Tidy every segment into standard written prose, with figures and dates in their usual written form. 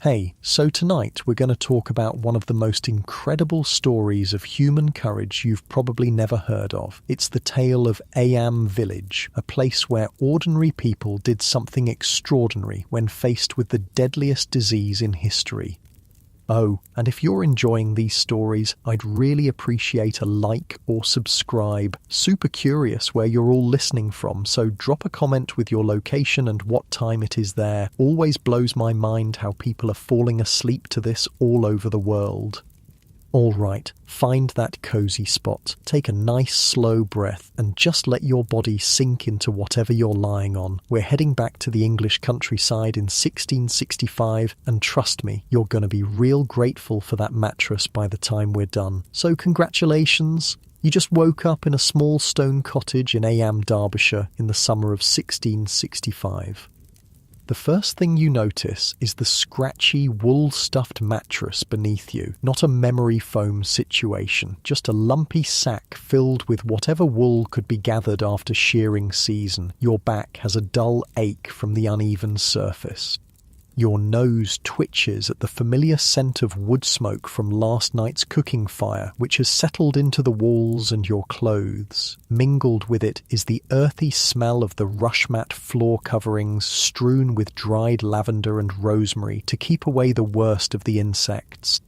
Hey, so tonight we're going to talk about one of the most incredible stories of human courage you've probably never heard of. It's the tale of Ayam Village, a place where ordinary people did something extraordinary when faced with the deadliest disease in history. Oh, and if you're enjoying these stories, I'd really appreciate a like or subscribe. Super curious where you're all listening from, so drop a comment with your location and what time it is there. Always blows my mind how people are falling asleep to this all over the world. All right, find that cozy spot, take a nice slow breath and just let your body sink into whatever you're lying on. We're heading back to the English countryside in 1665 and trust me, you're going to be real grateful for that mattress by the time we're done. So congratulations! You just woke up in a small stone cottage in Ayam, Derbyshire in the summer of 1665. The first thing you notice is the scratchy wool-stuffed mattress beneath you. Not a memory foam situation, just a lumpy sack filled with whatever wool could be gathered after shearing season. Your back has a dull ache from the uneven surface. Your nose twitches at the familiar scent of wood smoke from last night's cooking fire, which has settled into the walls and your clothes. Mingled with it is the earthy smell of the rush-mat floor coverings strewn with dried lavender and rosemary to keep away the worst of the insects.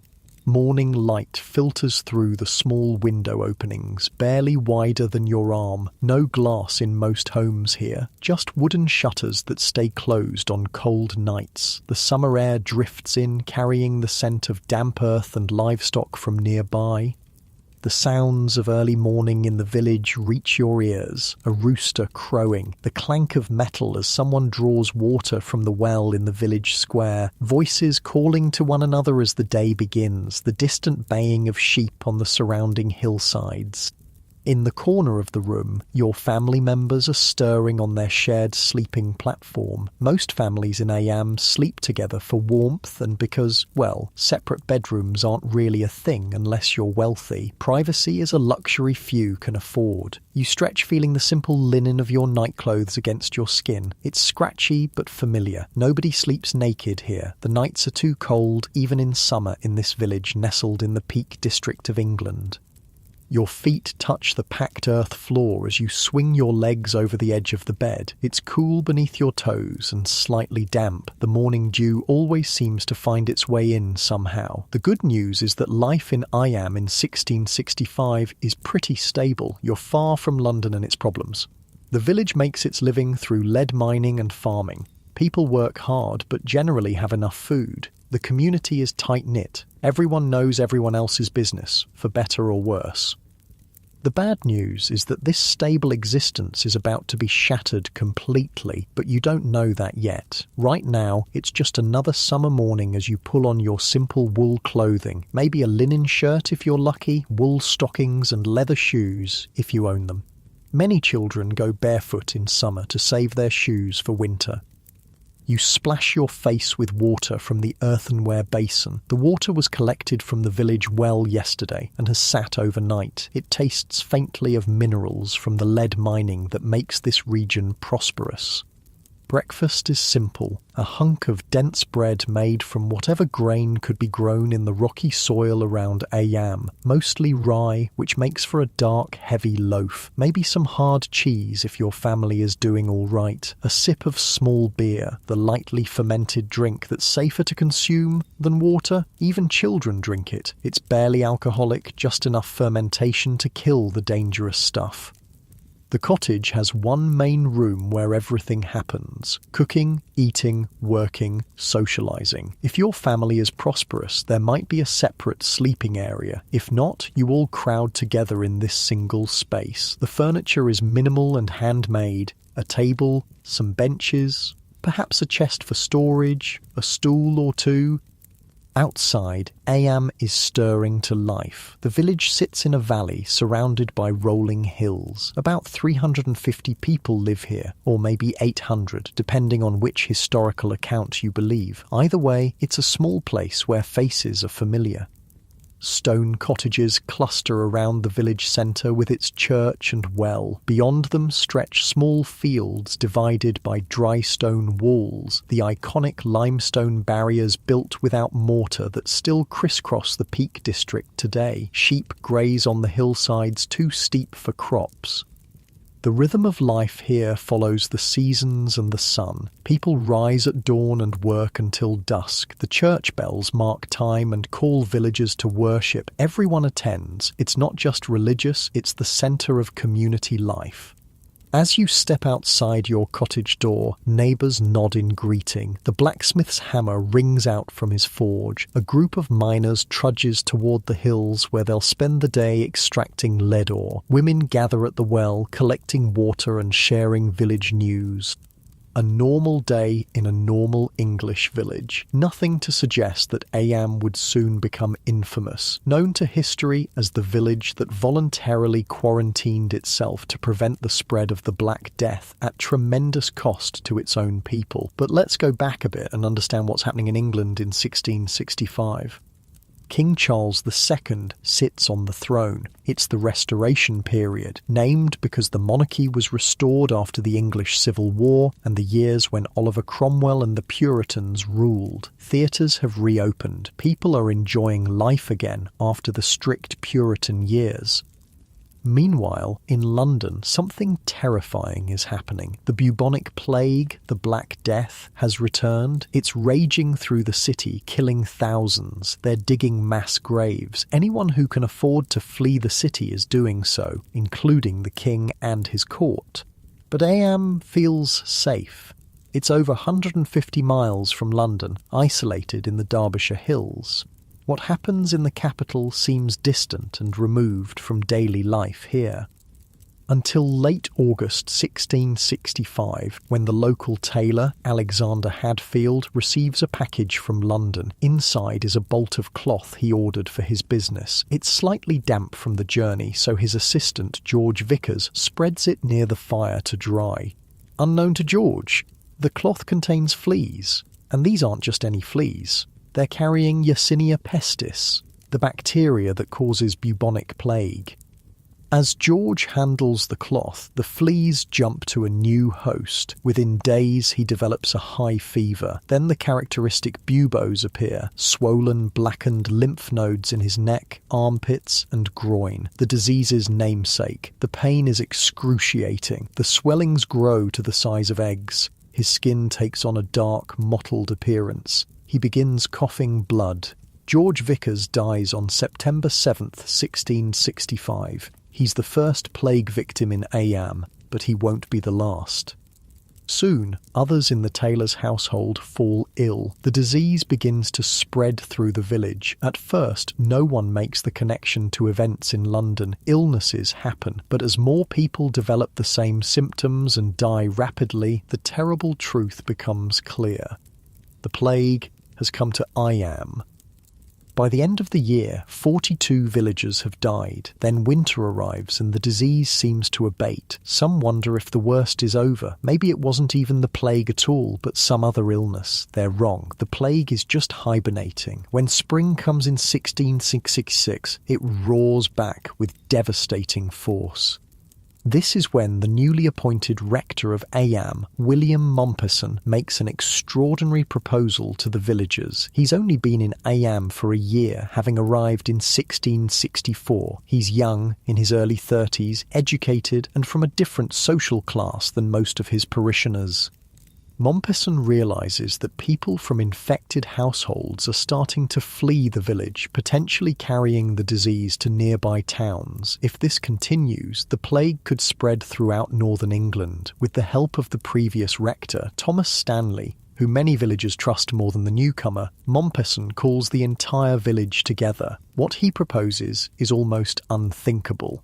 Morning light filters through the small window openings, barely wider than your arm. No glass in most homes here, just wooden shutters that stay closed on cold nights. The summer air drifts in, carrying the scent of damp earth and livestock from nearby. The sounds of early morning in the village reach your ears, a rooster crowing, the clank of metal as someone draws water from the well in the village square, voices calling to one another as the day begins, the distant baying of sheep on the surrounding hillsides. In the corner of the room, your family members are stirring on their shared sleeping platform. Most families in Ayam sleep together for warmth and because, well, separate bedrooms aren't really a thing unless you're wealthy. Privacy is a luxury few can afford. You stretch feeling the simple linen of your nightclothes against your skin. It's scratchy but familiar. Nobody sleeps naked here. The nights are too cold, even in summer in this village nestled in the Peak District of England. Your feet touch the packed earth floor as you swing your legs over the edge of the bed. It's cool beneath your toes and slightly damp. The morning dew always seems to find its way in somehow. The good news is that life in Ayam in 1665 is pretty stable. You're far from London and its problems. The village makes its living through lead mining and farming. People work hard but generally have enough food. The community is tight-knit. Everyone knows everyone else's business, for better or worse. The bad news is that this stable existence is about to be shattered completely, but you don't know that yet. Right now, it's just another summer morning as you pull on your simple wool clothing, maybe a linen shirt if you're lucky, wool stockings and leather shoes if you own them. Many children go barefoot in summer to save their shoes for winter. You splash your face with water from the earthenware basin. The water was collected from the village well yesterday and has sat overnight. It tastes faintly of minerals from the lead mining that makes this region prosperous. Breakfast is simple, a hunk of dense bread made from whatever grain could be grown in the rocky soil around Ayam, mostly rye, which makes for a dark, heavy loaf. Maybe some hard cheese if your family is doing all right. A sip of small beer, the lightly fermented drink that's safer to consume than water. Even children drink it. It's barely alcoholic, just enough fermentation to kill the dangerous stuff. The cottage has one main room where everything happens. Cooking, eating, working, socialising. If your family is prosperous, there might be a separate sleeping area. If not, you all crowd together in this single space. The furniture is minimal and handmade. A table, some benches, perhaps a chest for storage, a stool or two. Outside, Ayam is stirring to life. The village sits in a valley surrounded by rolling hills. About 350 people live here, or maybe 800, depending on which historical account you believe. Either way, it's a small place where faces are familiar. Stone cottages cluster around the village centre with its church and well. Beyond them stretch small fields divided by dry stone walls, the iconic limestone barriers built without mortar that still crisscross the Peak District today. Sheep graze on the hillsides too steep for crops. The rhythm of life here follows the seasons and the sun. People rise at dawn and work until dusk. The church bells mark time and call villagers to worship. Everyone attends. It's not just religious, it's the centre of community life. As you step outside your cottage door, neighbours nod in greeting. The blacksmith's hammer rings out from his forge. A group of miners trudges toward the hills where they'll spend the day extracting lead ore. Women gather at the well, collecting water and sharing village news. A normal day in a normal English village. Nothing to suggest that Eyam would soon become infamous, known to history as the village that voluntarily quarantined itself to prevent the spread of the Black Death at tremendous cost to its own people. But let's go back a bit and understand what's happening in England in 1665. King Charles II sits on the throne. It's the Restoration period, named because the monarchy was restored after the English Civil War and the years when Oliver Cromwell and the Puritans ruled. Theatres have reopened. People are enjoying life again after the strict Puritan years. Meanwhile, in London, something terrifying is happening. The bubonic plague, the Black Death, has returned. It's raging through the city, killing thousands. They're digging mass graves. Anyone who can afford to flee the city is doing so, including the king and his court. But Eyam feels safe. It's over 150 miles from London, isolated in the Derbyshire Hills. What happens in the capital seems distant and removed from daily life here. Until late August 1665, when the local tailor, Alexander Hadfield, receives a package from London. Inside is a bolt of cloth he ordered for his business. It's slightly damp from the journey, so his assistant, George Vickers, spreads it near the fire to dry. Unknown to George, the cloth contains fleas, and these aren't just any fleas. They're carrying Yersinia pestis, the bacteria that causes bubonic plague. As George handles the cloth, the fleas jump to a new host. Within days, he develops a high fever. Then the characteristic buboes appear, swollen, blackened lymph nodes in his neck, armpits, and groin, the disease's namesake. The pain is excruciating. The swellings grow to the size of eggs. His skin takes on a dark, mottled appearance. He begins coughing blood. George Vickers dies on September 7th, 1665. He's the first plague victim in Eyam, but he won't be the last. Soon, others in the tailor's household fall ill. The disease begins to spread through the village. At first, no one makes the connection to events in London. Illnesses happen, but as more people develop the same symptoms and die rapidly, the terrible truth becomes clear. The plague has come to Eyam. By the end of the year, 42 villagers have died. Then winter arrives and the disease seems to abate. Some wonder if the worst is over. Maybe it wasn't even the plague at all, but some other illness. They're wrong. The plague is just hibernating. When spring comes in 1666, it roars back with devastating force. This is when the newly appointed rector of Eyam, William Mompesson, makes an extraordinary proposal to the villagers. He's only been in Eyam for a year, having arrived in 1664. He's young, in his early 30s, educated, and from a different social class than most of his parishioners. Mompesson realises that people from infected households are starting to flee the village, potentially carrying the disease to nearby towns. If this continues, the plague could spread throughout northern England. With the help of the previous rector, Thomas Stanley, who many villagers trust more than the newcomer, Mompesson calls the entire village together. What he proposes is almost unthinkable.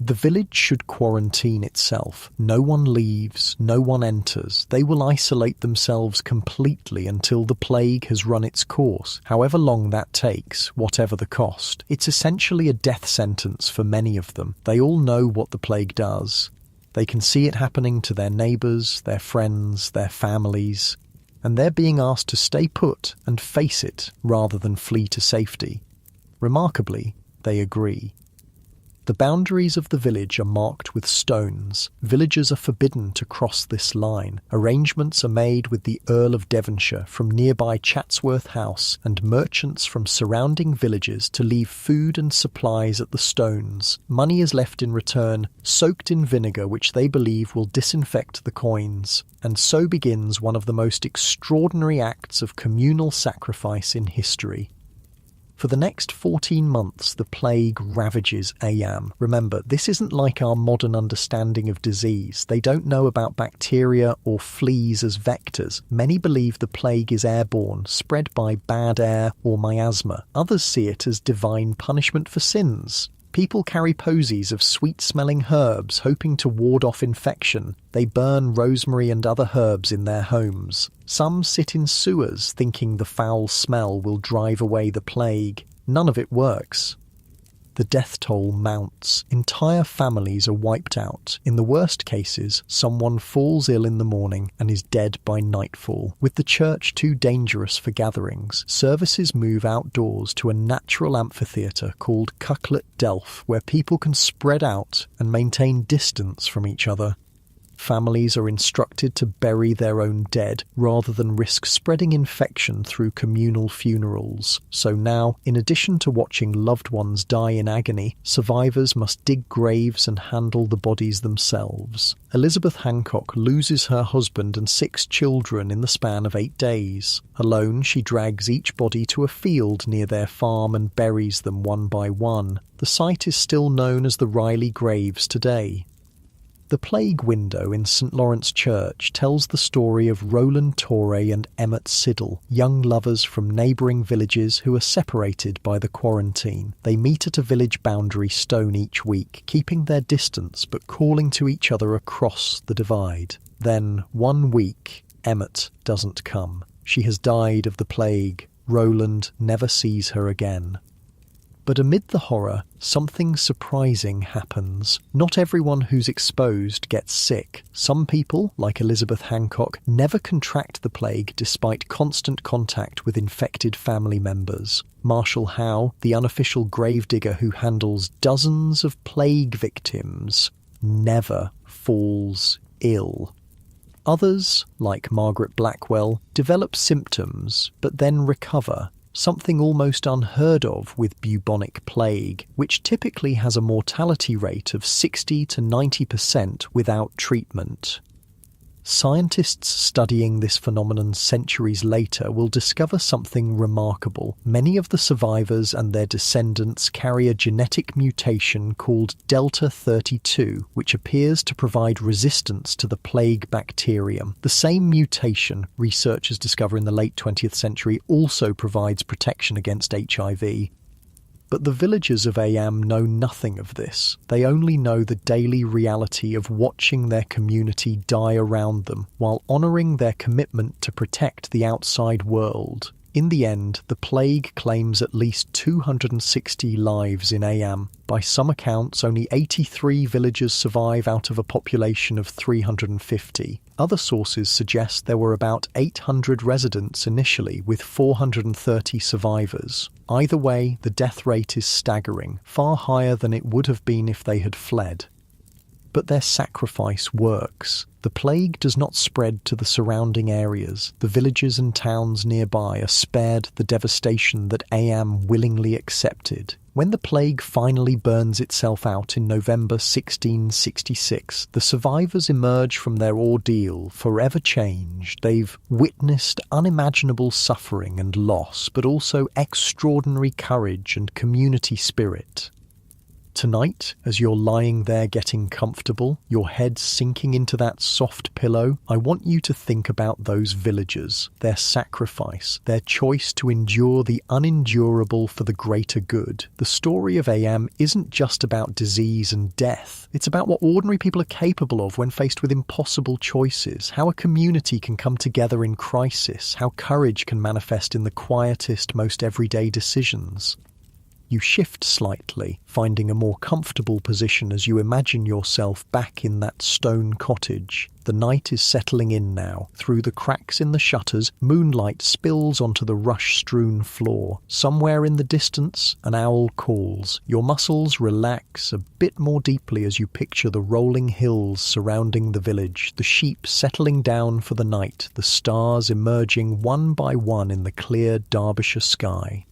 The village should quarantine itself. No one leaves, no one enters. They will isolate themselves completely until the plague has run its course, however long that takes, whatever the cost. It's essentially a death sentence for many of them. They all know what the plague does. They can see it happening to their neighbours, their friends, their families, and they're being asked to stay put and face it rather than flee to safety. Remarkably, they agree. The boundaries of the village are marked with stones. Villagers are forbidden to cross this line. Arrangements are made with the Earl of Devonshire from nearby Chatsworth House and merchants from surrounding villages to leave food and supplies at the stones. Money is left in return, soaked in vinegar which they believe will disinfect the coins. And so begins one of the most extraordinary acts of communal sacrifice in history. For the next 14 months, the plague ravages Ayam. Remember, this isn't like our modern understanding of disease. They don't know about bacteria or fleas as vectors. Many believe the plague is airborne, spread by bad air or miasma. Others see it as divine punishment for sins. People carry posies of sweet-smelling herbs, hoping to ward off infection. They burn rosemary and other herbs in their homes. Some sit in sewers, thinking the foul smell will drive away the plague. None of it works. The death toll mounts. Entire families are wiped out. In the worst cases, someone falls ill in the morning and is dead by nightfall. With the church too dangerous for gatherings, services move outdoors to a natural amphitheatre called Cucklet Delph, where people can spread out and maintain distance from each other. Families are instructed to bury their own dead rather than risk spreading infection through communal funerals. So now, in addition to watching loved ones die in agony, survivors must dig graves and handle the bodies themselves. Elizabeth Hancock loses her husband and 6 children in the span of 8 days. Alone, she drags each body to a field near their farm and buries them one by one. The site is still known as the Riley Graves today. The plague window in St. Lawrence Church tells the story of Roland Torre and Emmett Siddle, young lovers from neighbouring villages who are separated by the quarantine. They meet at a village boundary stone each week, keeping their distance but calling to each other across the divide. Then, one week, Emmett doesn't come. She has died of the plague. Roland never sees her again. But amid the horror, something surprising happens. Not everyone who's exposed gets sick. Some people, like Elizabeth Hancock, never contract the plague despite constant contact with infected family members. Marshall Howe, the unofficial gravedigger who handles dozens of plague victims, never falls ill. Others, like Margaret Blackwell, develop symptoms but then recover. Something almost unheard of with bubonic plague, which typically has a mortality rate of 60 to 90% without treatment. Scientists studying this phenomenon centuries later will discover something remarkable. Many of the survivors and their descendants carry a genetic mutation called Delta 32, which appears to provide resistance to the plague bacterium. The same mutation, researchers discover in the late 20th century, also provides protection against HIV. But the villagers of Ayam know nothing of this. They only know the daily reality of watching their community die around them, while honouring their commitment to protect the outside world. In the end, the plague claims at least 260 lives in Ayam. By some accounts, only 83 villagers survive out of a population of 350. Other sources suggest there were about 800 residents initially, with 430 survivors. Either way, the death rate is staggering, far higher than it would have been if they had fled. But their sacrifice works. The plague does not spread to the surrounding areas. The villages and towns nearby are spared the devastation that Ayam willingly accepted. When the plague finally burns itself out in November 1666, the survivors emerge from their ordeal forever changed. They've witnessed unimaginable suffering and loss, but also extraordinary courage and community spirit. Tonight, as you're lying there getting comfortable, your head sinking into that soft pillow, I want you to think about those villagers, their sacrifice, their choice to endure the unendurable for the greater good. The story of Ayam isn't just about disease and death. It's about what ordinary people are capable of when faced with impossible choices, how a community can come together in crisis, how courage can manifest in the quietest, most everyday decisions. You shift slightly, finding a more comfortable position as you imagine yourself back in that stone cottage. The night is settling in now. Through the cracks in the shutters, moonlight spills onto the rush-strewn floor. Somewhere in the distance, an owl calls. Your muscles relax a bit more deeply as you picture the rolling hills surrounding the village, the sheep settling down for the night, the stars emerging one by one in the clear Derbyshire sky.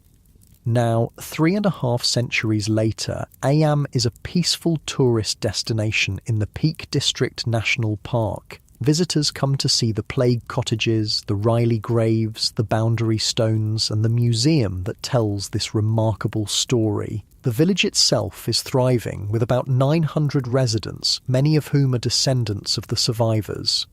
Now, 3.5 centuries later, Eyam is a peaceful tourist destination in the Peak District National Park. Visitors come to see the plague cottages, the Riley graves, the boundary stones, and the museum that tells this remarkable story. The village itself is thriving, with about 900 residents, many of whom are descendants of the survivors.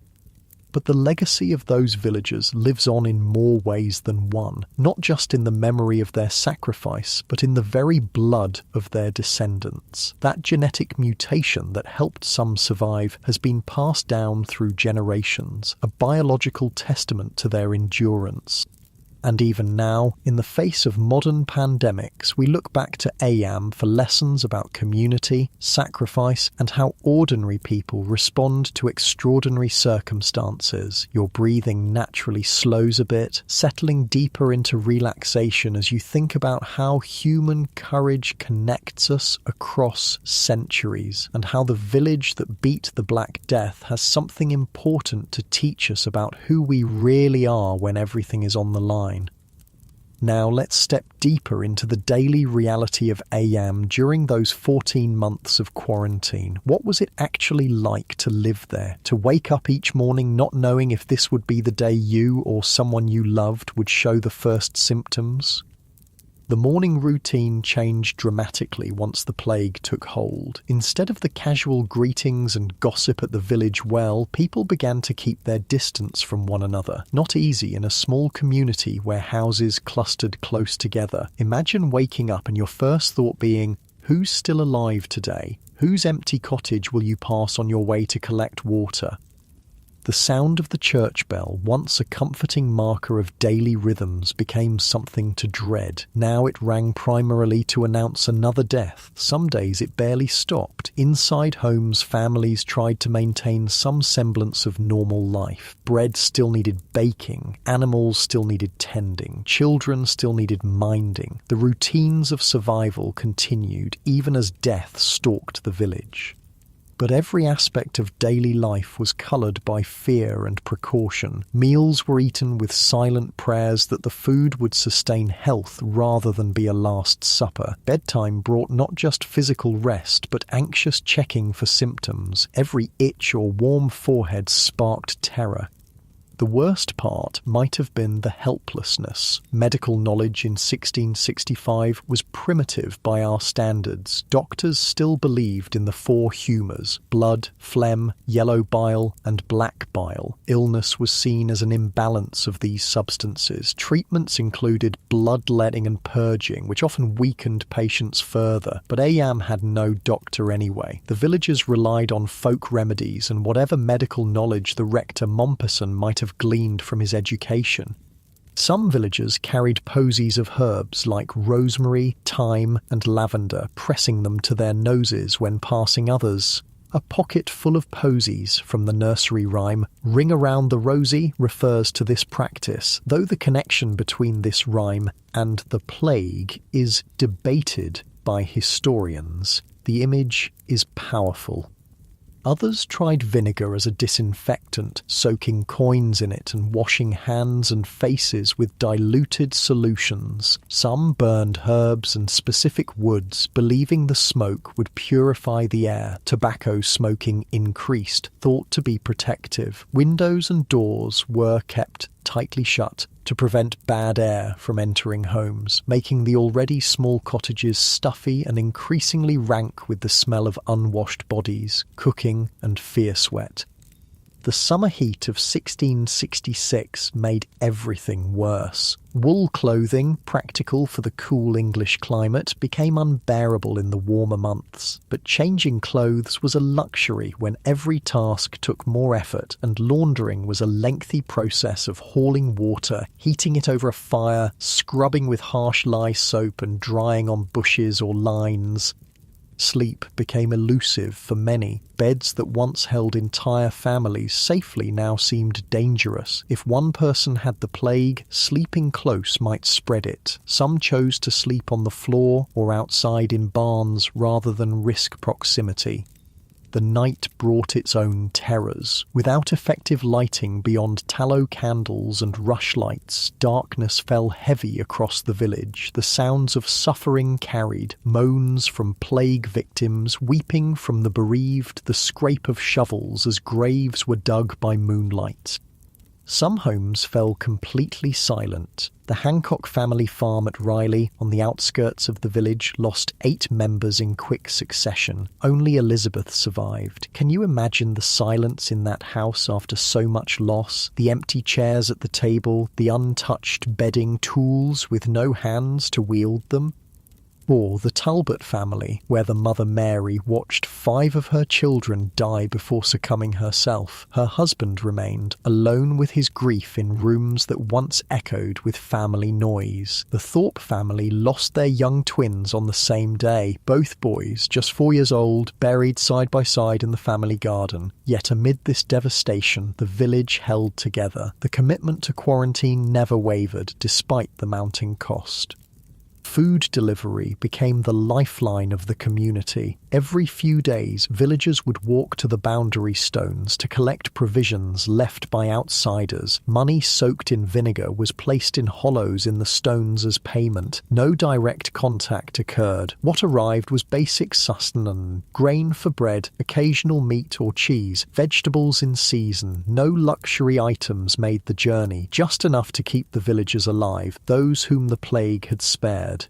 But the legacy of those villagers lives on in more ways than one, not just in the memory of their sacrifice, but in the very blood of their descendants. That genetic mutation that helped some survive has been passed down through generations, a biological testament to their endurance. And even now, in the face of modern pandemics, we look back to Eyam for lessons about community, sacrifice, and how ordinary people respond to extraordinary circumstances. Your breathing naturally slows a bit, settling deeper into relaxation as you think about how human courage connects us across centuries, and how the village that beat the Black Death has something important to teach us about who we really are when everything is on the line. Now let's step deeper into the daily reality of Eyam during those 14 months of quarantine. What was it actually like to live there? To wake up each morning not knowing if this would be the day you or someone you loved would show the first symptoms? The morning routine changed dramatically once the plague took hold. Instead of the casual greetings and gossip at the village well, people began to keep their distance from one another. Not easy in a small community where houses clustered close together. Imagine waking up and your first thought being, who's still alive today? Whose empty cottage will you pass on your way to collect water? The sound of the church bell, once a comforting marker of daily rhythms, became something to dread. Now it rang primarily to announce another death. Some days it barely stopped. Inside homes, families tried to maintain some semblance of normal life. Bread still needed baking. Animals still needed tending. Children still needed minding. The routines of survival continued, even as death stalked the village. But every aspect of daily life was coloured by fear and precaution. Meals were eaten with silent prayers that the food would sustain health rather than be a last supper. Bedtime brought not just physical rest, but anxious checking for symptoms. Every itch or warm forehead sparked terror. The worst part might have been the helplessness. Medical knowledge in 1665 was primitive by our standards. Doctors still believed in the 4 humours: blood, phlegm, yellow bile, and black bile. Illness was seen as an imbalance of these substances. Treatments included bloodletting and purging, which often weakened patients further. But Eyam had no doctor anyway. The villagers relied on folk remedies and whatever medical knowledge the rector Mompesson might have gleaned from his education. Some villagers carried posies of herbs like rosemary, thyme, and lavender, pressing them to their noses when passing others. A pocket full of posies, from the nursery rhyme "Ring around the rosy," refers to this practice, though the connection between this rhyme and the plague is debated by historians. The image is powerful. Others tried vinegar as a disinfectant, soaking coins in it and washing hands and faces with diluted solutions. Some burned herbs and specific woods, believing the smoke would purify the air. Tobacco smoking increased, thought to be protective. Windows and doors were kept tightly shut to prevent bad air from entering homes, making the already small cottages stuffy and increasingly rank with the smell of unwashed bodies, cooking and fear sweat. The summer heat of 1666 made everything worse. Wool clothing, practical for the cool English climate, became unbearable in the warmer months. But changing clothes was a luxury when every task took more effort, and laundering was a lengthy process of hauling water, heating it over a fire, scrubbing with harsh lye soap and drying on bushes or lines. Sleep became elusive for many. Beds that once held entire families safely now seemed dangerous. If one person had the plague, sleeping close might spread it. Some chose to sleep on the floor or outside in barns rather than risk proximity. The night brought its own terrors. Without effective lighting beyond tallow candles and rushlights, darkness fell heavy across the village. The sounds of suffering carried, moans from plague victims, weeping from the bereaved, the scrape of shovels as graves were dug by moonlight. Some homes fell completely silent. The Hancock family farm at Riley, on the outskirts of the village, lost 8 members in quick succession. Only Elizabeth survived. Can you imagine the silence in that house after so much loss? The empty chairs at the table, the untouched bedding, tools with no hands to wield them? Or the Talbot family, where the mother Mary watched 5 of her children die before succumbing herself. Her husband remained, alone with his grief in rooms that once echoed with family noise. The Thorpe family lost their young twins on the same day, both boys, just 4 years old, buried side by side in the family garden. Yet amid this devastation, the village held together. The commitment to quarantine never wavered, despite the mounting cost. Food delivery became the lifeline of the community. Every few days, villagers would walk to the boundary stones to collect provisions left by outsiders. Money soaked in vinegar was placed in hollows in the stones as payment. No direct contact occurred. What arrived was basic sustenance: grain for bread, occasional meat or cheese, vegetables in season. No luxury items made the journey, just enough to keep the villagers alive, those whom the plague had spared.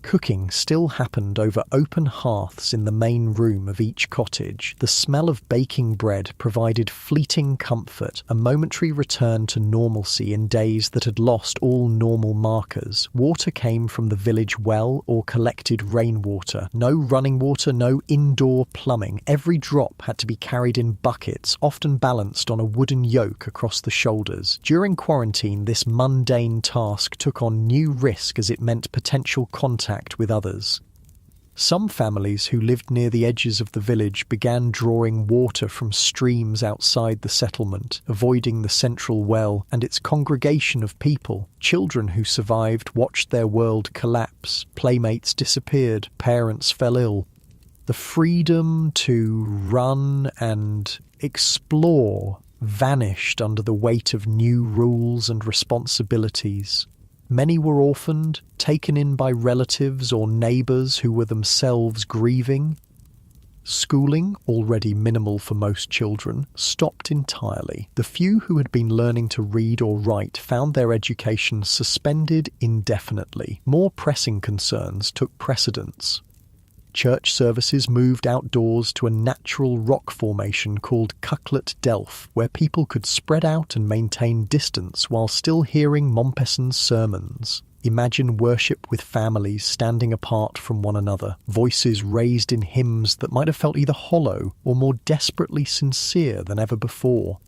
Cooking still happened over open hearths in the main room of each cottage. The smell of baking bread provided fleeting comfort, a momentary return to normalcy in days that had lost all normal markers. Water came from the village well or collected rainwater. No running water, no indoor plumbing. Every drop had to be carried in buckets, often balanced on a wooden yoke across the shoulders. During quarantine, this mundane task took on new risk as it meant potential contact with others. Some families who lived near the edges of the village began drawing water from streams outside the settlement, avoiding the central well and its congregation of people. Children who survived watched their world collapse. Playmates disappeared. Parents fell ill. The freedom to run and explore vanished under the weight of new rules and responsibilities. Many were orphaned, taken in by relatives or neighbours who were themselves grieving. Schooling, already minimal for most children, stopped entirely. The few who had been learning to read or write found their education suspended indefinitely. More pressing concerns took precedence. Church services moved outdoors to a natural rock formation called Cucklet Delph, where people could spread out and maintain distance while still hearing Mompesson's sermons. Imagine worship with families standing apart from one another, voices raised in hymns that might have felt either hollow or more desperately sincere than ever before.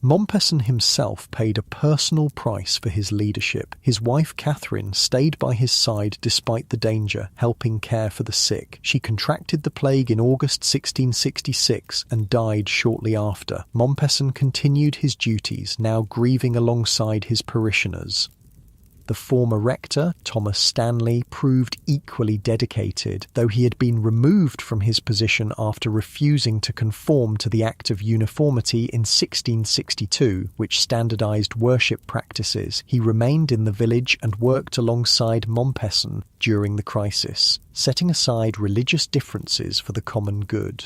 Mompesson himself paid a personal price for his leadership. His wife Catherine stayed by his side despite the danger, helping care for the sick. She contracted the plague in August 1666 and died shortly after. Mompesson continued his duties, now grieving alongside his parishioners. The former rector, Thomas Stanley, proved equally dedicated, though he had been removed from his position after refusing to conform to the Act of Uniformity in 1662, which standardised worship practices. He remained in the village and worked alongside Mompesson during the crisis, setting aside religious differences for the common good.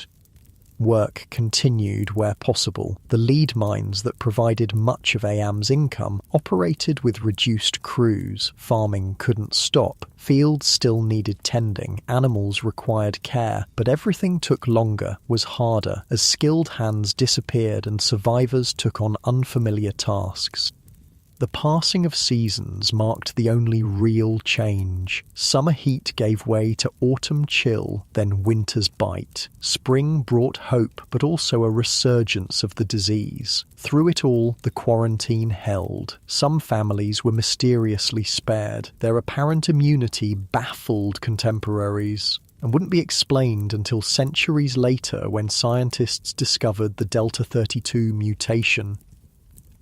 Work continued where possible. The lead mines that provided much of Ayam's income operated with reduced crews. Farming couldn't stop. Fields still needed tending. Animals required care. But everything took longer, was harder, as skilled hands disappeared and survivors took on unfamiliar tasks. The passing of seasons marked the only real change. Summer heat gave way to autumn chill, then winter's bite. Spring brought hope, but also a resurgence of the disease. Through it all, the quarantine held. Some families were mysteriously spared. Their apparent immunity baffled contemporaries, and wouldn't be explained until centuries later when scientists discovered the Delta 32 mutation.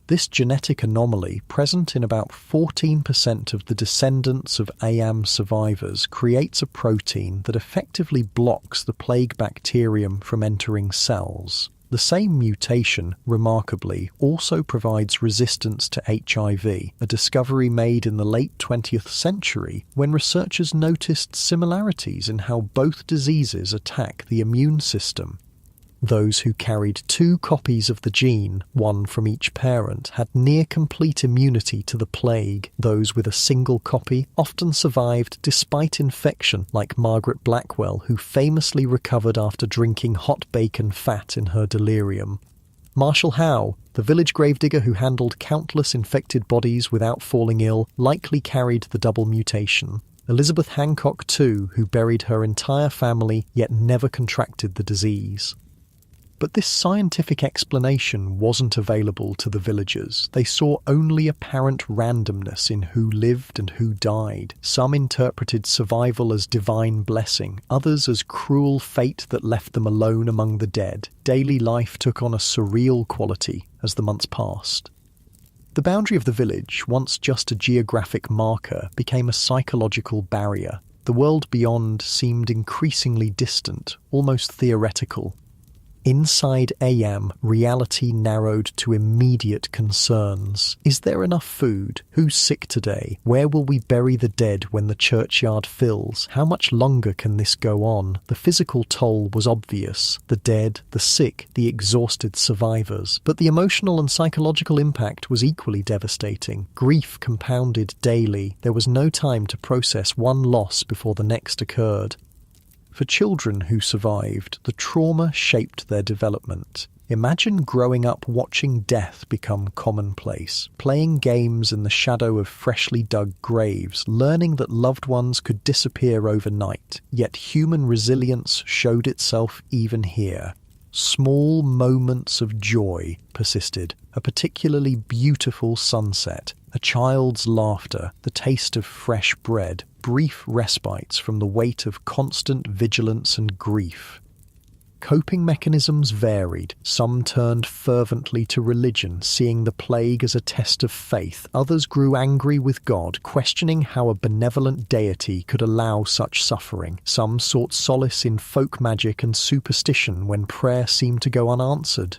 This genetic anomaly, present in about 14% of the descendants of Ayam survivors, creates a protein that effectively blocks the plague bacterium from entering cells. The same mutation, remarkably, also provides resistance to HIV, a discovery made in the late 20th century when researchers noticed similarities in how both diseases attack the immune system. Those who carried 2 copies of the gene, one from each parent, had near-complete immunity to the plague. Those with a single copy often survived despite infection, like Margaret Blackwell, who famously recovered after drinking hot bacon fat in her delirium. Marshall Howe, the village gravedigger who handled countless infected bodies without falling ill, likely carried the double mutation. Elizabeth Hancock, too, who buried her entire family yet never contracted the disease. But this scientific explanation wasn't available to the villagers. They saw only apparent randomness in who lived and who died. Some interpreted survival as divine blessing, others as cruel fate that left them alone among the dead. Daily life took on a surreal quality as the months passed. The boundary of the village, once just a geographic marker, became a psychological barrier. The world beyond seemed increasingly distant, almost theoretical. Inside Ayam, reality narrowed to immediate concerns. Is there enough food? Who's sick today? Where will we bury the dead when the churchyard fills? How much longer can this go on? The physical toll was obvious. The dead, the sick, the exhausted survivors. But the emotional and psychological impact was equally devastating. Grief compounded daily. There was no time to process one loss before the next occurred. For children who survived, the trauma shaped their development. Imagine growing up watching death become commonplace, playing games in the shadow of freshly dug graves, learning that loved ones could disappear overnight, yet human resilience showed itself even here. Small moments of joy persisted, a particularly beautiful sunset, a child's laughter, the taste of fresh bread, brief respites from the weight of constant vigilance and grief. Coping mechanisms varied. Some turned fervently to religion, seeing the plague as a test of faith. Others grew angry with God, questioning how a benevolent deity could allow such suffering. Some sought solace in folk magic and superstition when prayer seemed to go unanswered.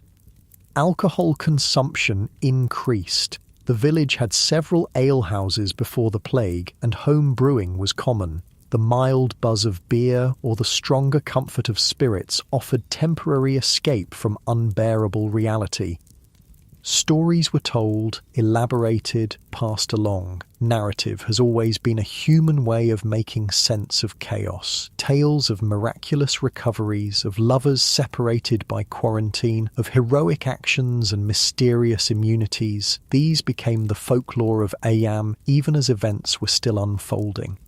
Alcohol consumption increased. The village had several alehouses before the plague, and home brewing was common. The mild buzz of beer or the stronger comfort of spirits offered temporary escape from unbearable reality. Stories were told, elaborated, passed along. Narrative has always been a human way of making sense of chaos. Tales of miraculous recoveries, of lovers separated by quarantine, of heroic actions and mysterious immunities. These became the folklore of Ayam even as events were still unfolding.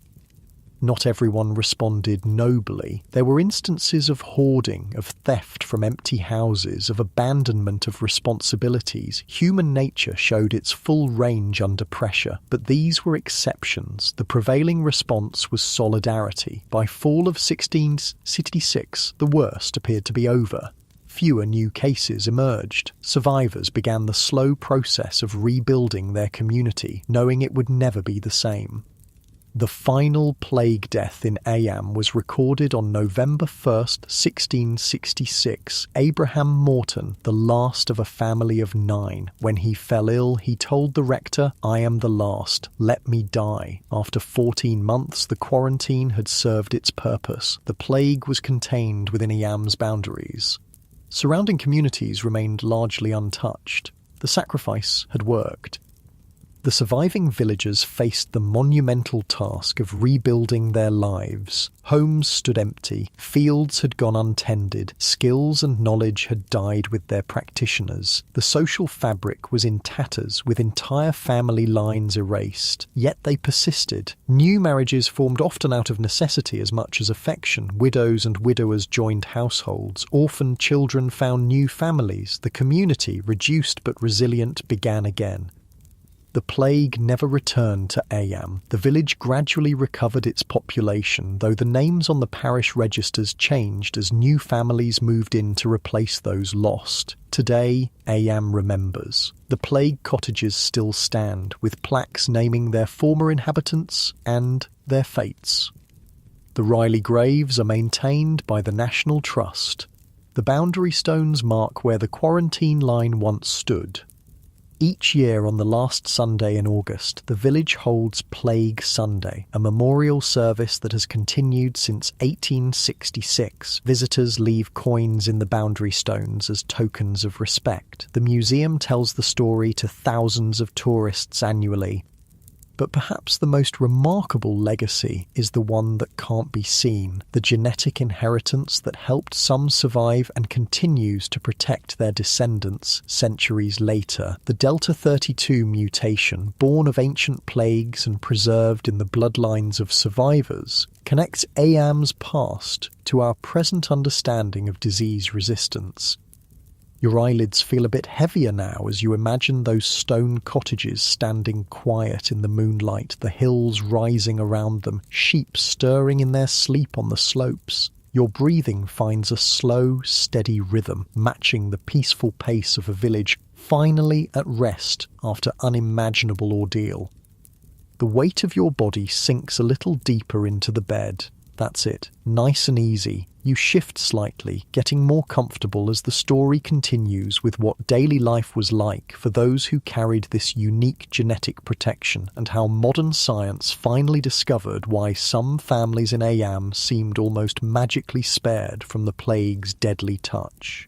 Not everyone responded nobly. There were instances of hoarding, of theft from empty houses, of abandonment of responsibilities. Human nature showed its full range under pressure, but these were exceptions. The prevailing response was solidarity. By fall of 1666, the worst appeared to be over. Fewer new cases emerged. Survivors began the slow process of rebuilding their community, knowing it would never be the same. The final plague death in Ayam was recorded on November 1st, 1666. Abraham Morton, the last of a family of 9. When he fell ill, he told the rector, "I am the last. Let me die." After 14 months, the quarantine had served its purpose. The plague was contained within Ayam's boundaries. Surrounding communities remained largely untouched. The sacrifice had worked. The surviving villagers faced the monumental task of rebuilding their lives. Homes stood empty, fields had gone untended, skills and knowledge had died with their practitioners. The social fabric was in tatters, with entire family lines erased. Yet they persisted. New marriages formed often out of necessity as much as affection. Widows and widowers joined households. Orphaned children found new families. The community, reduced but resilient, began again. The plague never returned to Ayam. The village gradually recovered its population, though the names on the parish registers changed as new families moved in to replace those lost. Today, Ayam remembers. The plague cottages still stand, with plaques naming their former inhabitants and their fates. The Riley graves are maintained by the National Trust. The boundary stones mark where the quarantine line once stood. Each year on the last Sunday in August, the village holds Plague Sunday, a memorial service that has continued since 1866. Visitors leave coins in the boundary stones as tokens of respect. The museum tells the story to thousands of tourists annually. But perhaps the most remarkable legacy is the one that can't be seen, the genetic inheritance that helped some survive and continues to protect their descendants centuries later. The Delta 32 mutation, born of ancient plagues and preserved in the bloodlines of survivors, connects Ayam's past to our present understanding of disease resistance. Your eyelids feel a bit heavier now as you imagine those stone cottages standing quiet in the moonlight, the hills rising around them, sheep stirring in their sleep on the slopes. Your breathing finds a slow, steady rhythm, matching the peaceful pace of a village finally at rest after unimaginable ordeal. The weight of your body sinks a little deeper into the bed. That's it, nice and easy. You shift slightly, getting more comfortable as the story continues with what daily life was like for those who carried this unique genetic protection, and how modern science finally discovered why some families in Ayam seemed almost magically spared from the plague's deadly touch.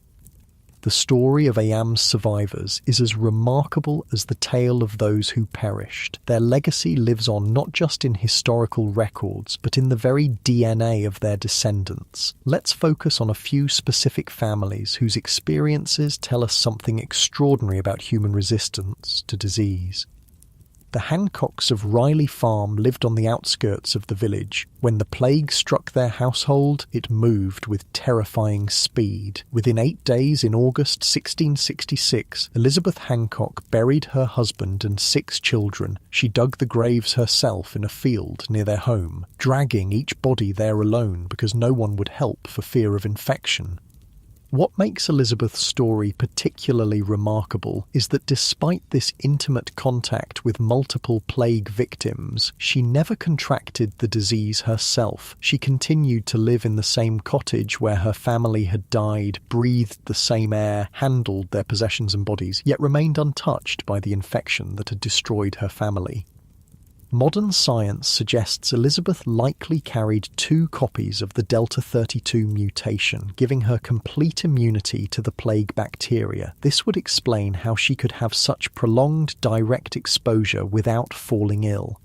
The story of Ayam's survivors is as remarkable as the tale of those who perished. Their legacy lives on not just in historical records, but in the very DNA of their descendants. Let's focus on a few specific families whose experiences tell us something extraordinary about human resistance to disease. The Hancocks of Riley Farm lived on the outskirts of the village. When the plague struck their household, it moved with terrifying speed. Within 8 days in August 1666, Elizabeth Hancock buried her husband and 6 children. She dug the graves herself in a field near their home, dragging each body there alone because no one would help for fear of infection. What makes Elizabeth's story particularly remarkable is that despite this intimate contact with multiple plague victims, she never contracted the disease herself. She continued to live in the same cottage where her family had died, breathed the same air, handled their possessions and bodies, yet remained untouched by the infection that had destroyed her family. Modern science suggests Elizabeth likely carried 2 copies of the Delta 32 mutation, giving her complete immunity to the plague bacteria. This would explain how she could have such prolonged direct exposure without falling ill.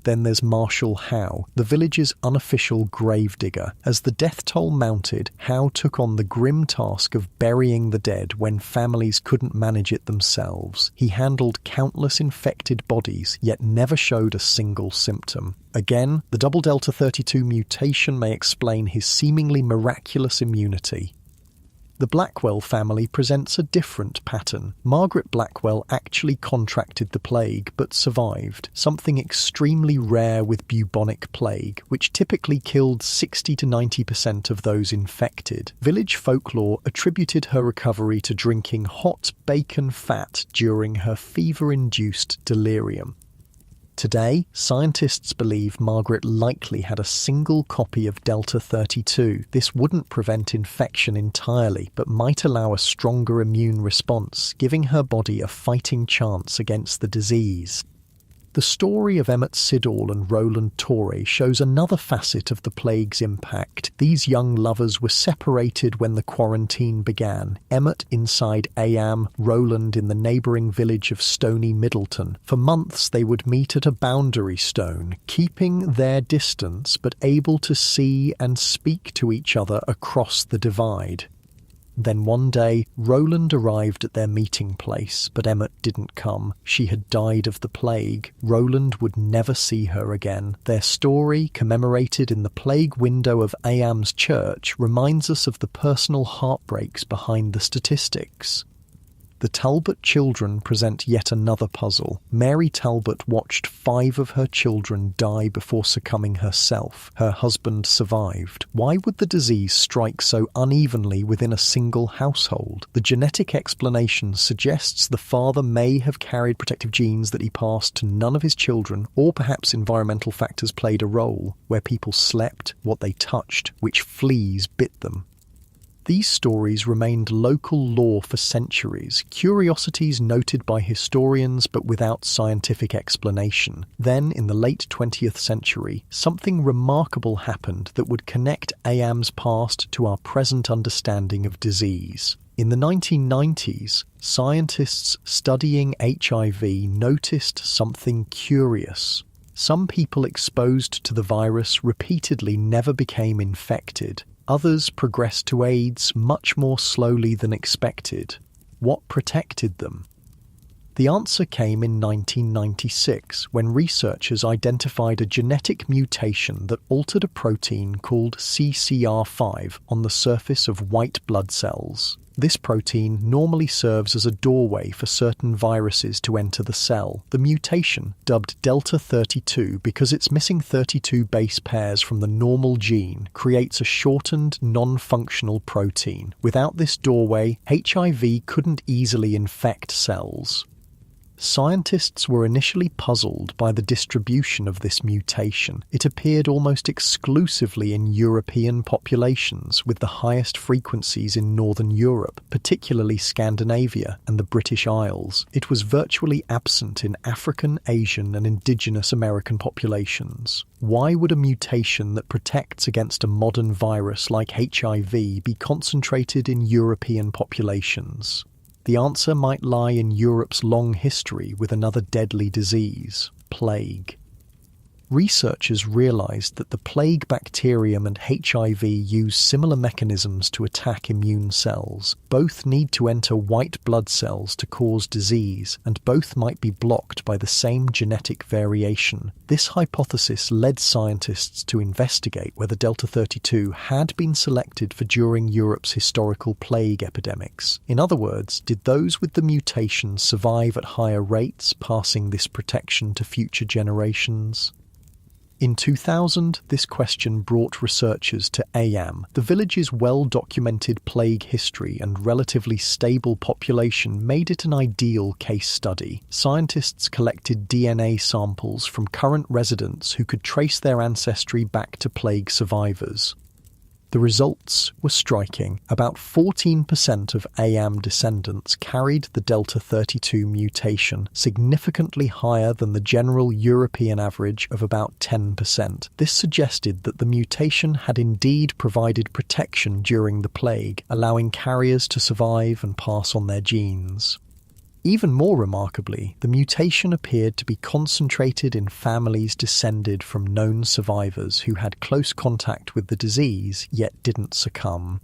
Then there's Marshall Howe, the village's unofficial gravedigger. As the death toll mounted, Howe took on the grim task of burying the dead when families couldn't manage it themselves. He handled countless infected bodies, yet never showed a single symptom. Again, the double Delta 32 mutation may explain his seemingly miraculous immunity. The Blackwell family presents a different pattern. Margaret Blackwell actually contracted the plague but survived, something extremely rare with bubonic plague, which typically killed 60 to 90% of those infected. Village folklore attributed her recovery to drinking hot bacon fat during her fever-induced delirium. Today, scientists believe Margaret likely had a single copy of Delta 32. This wouldn't prevent infection entirely, but might allow a stronger immune response, giving her body a fighting chance against the disease. The story of Emmett Siddall and Roland Torre shows another facet of the plague's impact. These young lovers were separated when the quarantine began. Emmett inside Eyam, Roland in the neighbouring village of Stony Middleton. For months they would meet at a boundary stone, keeping their distance but able to see and speak to each other across the divide. Then one day, Roland arrived at their meeting place, but Emmett didn't come. She had died of the plague. Roland would never see her again. Their story, commemorated in the plague window of Eyam's church, reminds us of the personal heartbreaks behind the statistics. The Talbot children present yet another puzzle. Mary Talbot watched 5 of her children die before succumbing herself. Her husband survived. Why would the disease strike so unevenly within a single household? The genetic explanation suggests the father may have carried protective genes that he passed to none of his children, or perhaps environmental factors played a role, where people slept, what they touched, which fleas bit them. These stories remained local lore for centuries, curiosities noted by historians but without scientific explanation. Then, in the late 20th century, something remarkable happened that would connect Eyam's past to our present understanding of disease. In the 1990s, scientists studying HIV noticed something curious. Some people exposed to the virus repeatedly never became infected. Others progressed to AIDS much more slowly than expected. What protected them? The answer came in 1996, when researchers identified a genetic mutation that altered a protein called CCR5 on the surface of white blood cells. This protein normally serves as a doorway for certain viruses to enter the cell. The mutation, dubbed Delta 32 because it's missing 32 base pairs from the normal gene, creates a shortened, non-functional protein. Without this doorway, HIV couldn't easily infect cells. Scientists were initially puzzled by the distribution of this mutation. It appeared almost exclusively in European populations, with the highest frequencies in Northern Europe, particularly Scandinavia and the British Isles. It was virtually absent in African, Asian, and indigenous American populations. Why would a mutation that protects against a modern virus like HIV be concentrated in European populations? The answer might lie in Europe's long history with another deadly disease, plague. Researchers realized that the plague bacterium and HIV use similar mechanisms to attack immune cells. Both need to enter white blood cells to cause disease, and both might be blocked by the same genetic variation. This hypothesis led scientists to investigate whether Delta 32 had been selected for during Europe's historical plague epidemics. In other words, did those with the mutation survive at higher rates, passing this protection to future generations? In 2000, this question brought researchers to Eyam. The village's well-documented plague history and relatively stable population made it an ideal case study. Scientists collected DNA samples from current residents who could trace their ancestry back to plague survivors. The results were striking. About 14% of Eyam descendants carried the Delta 32 mutation, significantly higher than the general European average of about 10%. This suggested that the mutation had indeed provided protection during the plague, allowing carriers to survive and pass on their genes. Even more remarkably, the mutation appeared to be concentrated in families descended from known survivors who had close contact with the disease yet didn't succumb.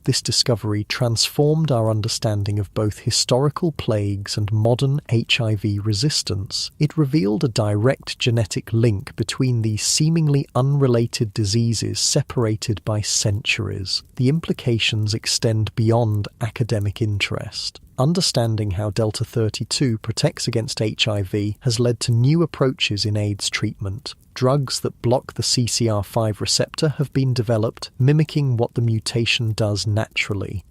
This discovery transformed our understanding of both historical plagues and modern HIV resistance. It revealed a direct genetic link between these seemingly unrelated diseases separated by centuries. The implications extend beyond academic interest. Understanding how Delta 32 protects against HIV has led to new approaches in AIDS treatment. Drugs that block the CCR5 receptor have been developed, mimicking what the mutation does naturally.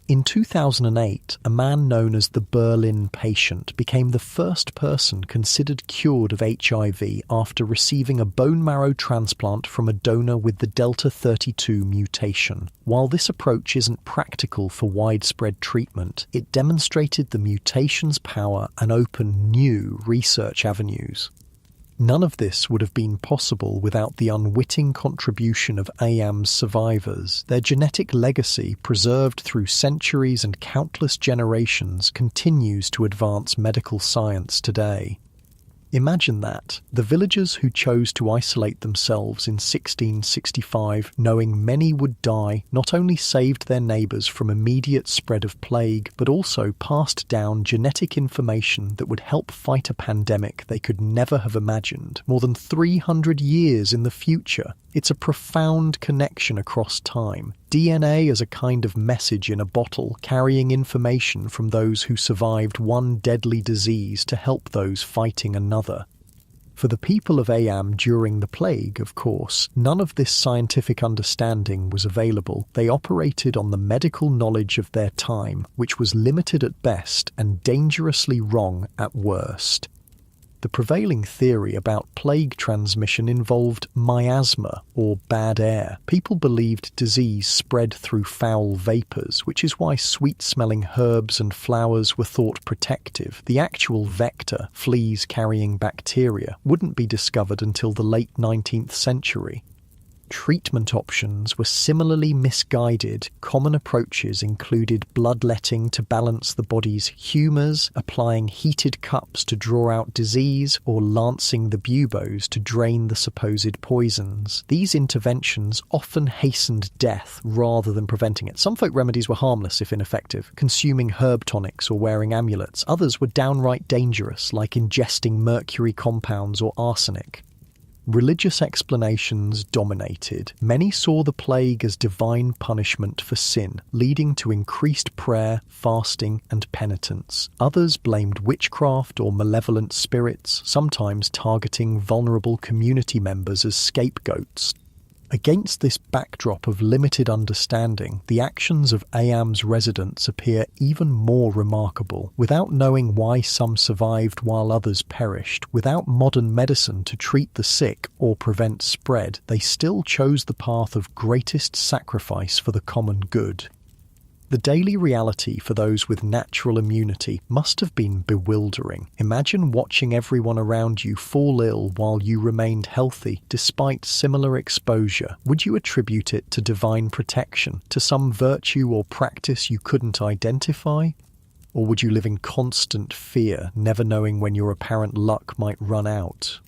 In 2008, a man known as the Berlin patient became the first person considered cured of HIV after receiving a bone marrow transplant from a donor with the Delta 32 mutation. While this approach isn't practical for widespread treatment, it demonstrated the mutation's power and opened new research avenues. None of this would have been possible without the unwitting contribution of AYAM's survivors. Their genetic legacy, preserved through centuries and countless generations, continues to advance medical science today. Imagine that. The villagers who chose to isolate themselves in 1665, knowing many would die, not only saved their neighbours from immediate spread of plague, but also passed down genetic information that would help fight a pandemic they could never have imagined, more than 300 years in the future. It's a profound connection across time. DNA as a kind of message in a bottle, carrying information from those who survived one deadly disease to help those fighting another. For the people of AYAM during the plague, of course, none of this scientific understanding was available. They operated on the medical knowledge of their time, which was limited at best and dangerously wrong at worst. The prevailing theory about plague transmission involved miasma, or bad air. People believed disease spread through foul vapours, which is why sweet-smelling herbs and flowers were thought protective. The actual vector, fleas carrying bacteria, wouldn't be discovered until the late 19th century. Treatment options were similarly misguided. Common approaches included bloodletting to balance the body's humours, applying heated cups to draw out disease, or lancing the buboes to drain the supposed poisons. These interventions often hastened death rather than preventing it. Some folk remedies were harmless if ineffective, consuming herb tonics or wearing amulets. Others were downright dangerous, like ingesting mercury compounds or arsenic. Religious explanations dominated. Many saw the plague as divine punishment for sin, leading to increased prayer, fasting, and penitence. Others blamed witchcraft or malevolent spirits, sometimes targeting vulnerable community members as scapegoats. Against this backdrop of limited understanding, the actions of AYAM's residents appear even more remarkable. Without knowing why some survived while others perished, without modern medicine to treat the sick or prevent spread, they still chose the path of greatest sacrifice for the common good. The daily reality for those with natural immunity must have been bewildering. Imagine watching everyone around you fall ill while you remained healthy despite similar exposure. Would you attribute it to divine protection, to some virtue or practice you couldn't identify? Or would you live in constant fear, never knowing when your apparent luck might run out?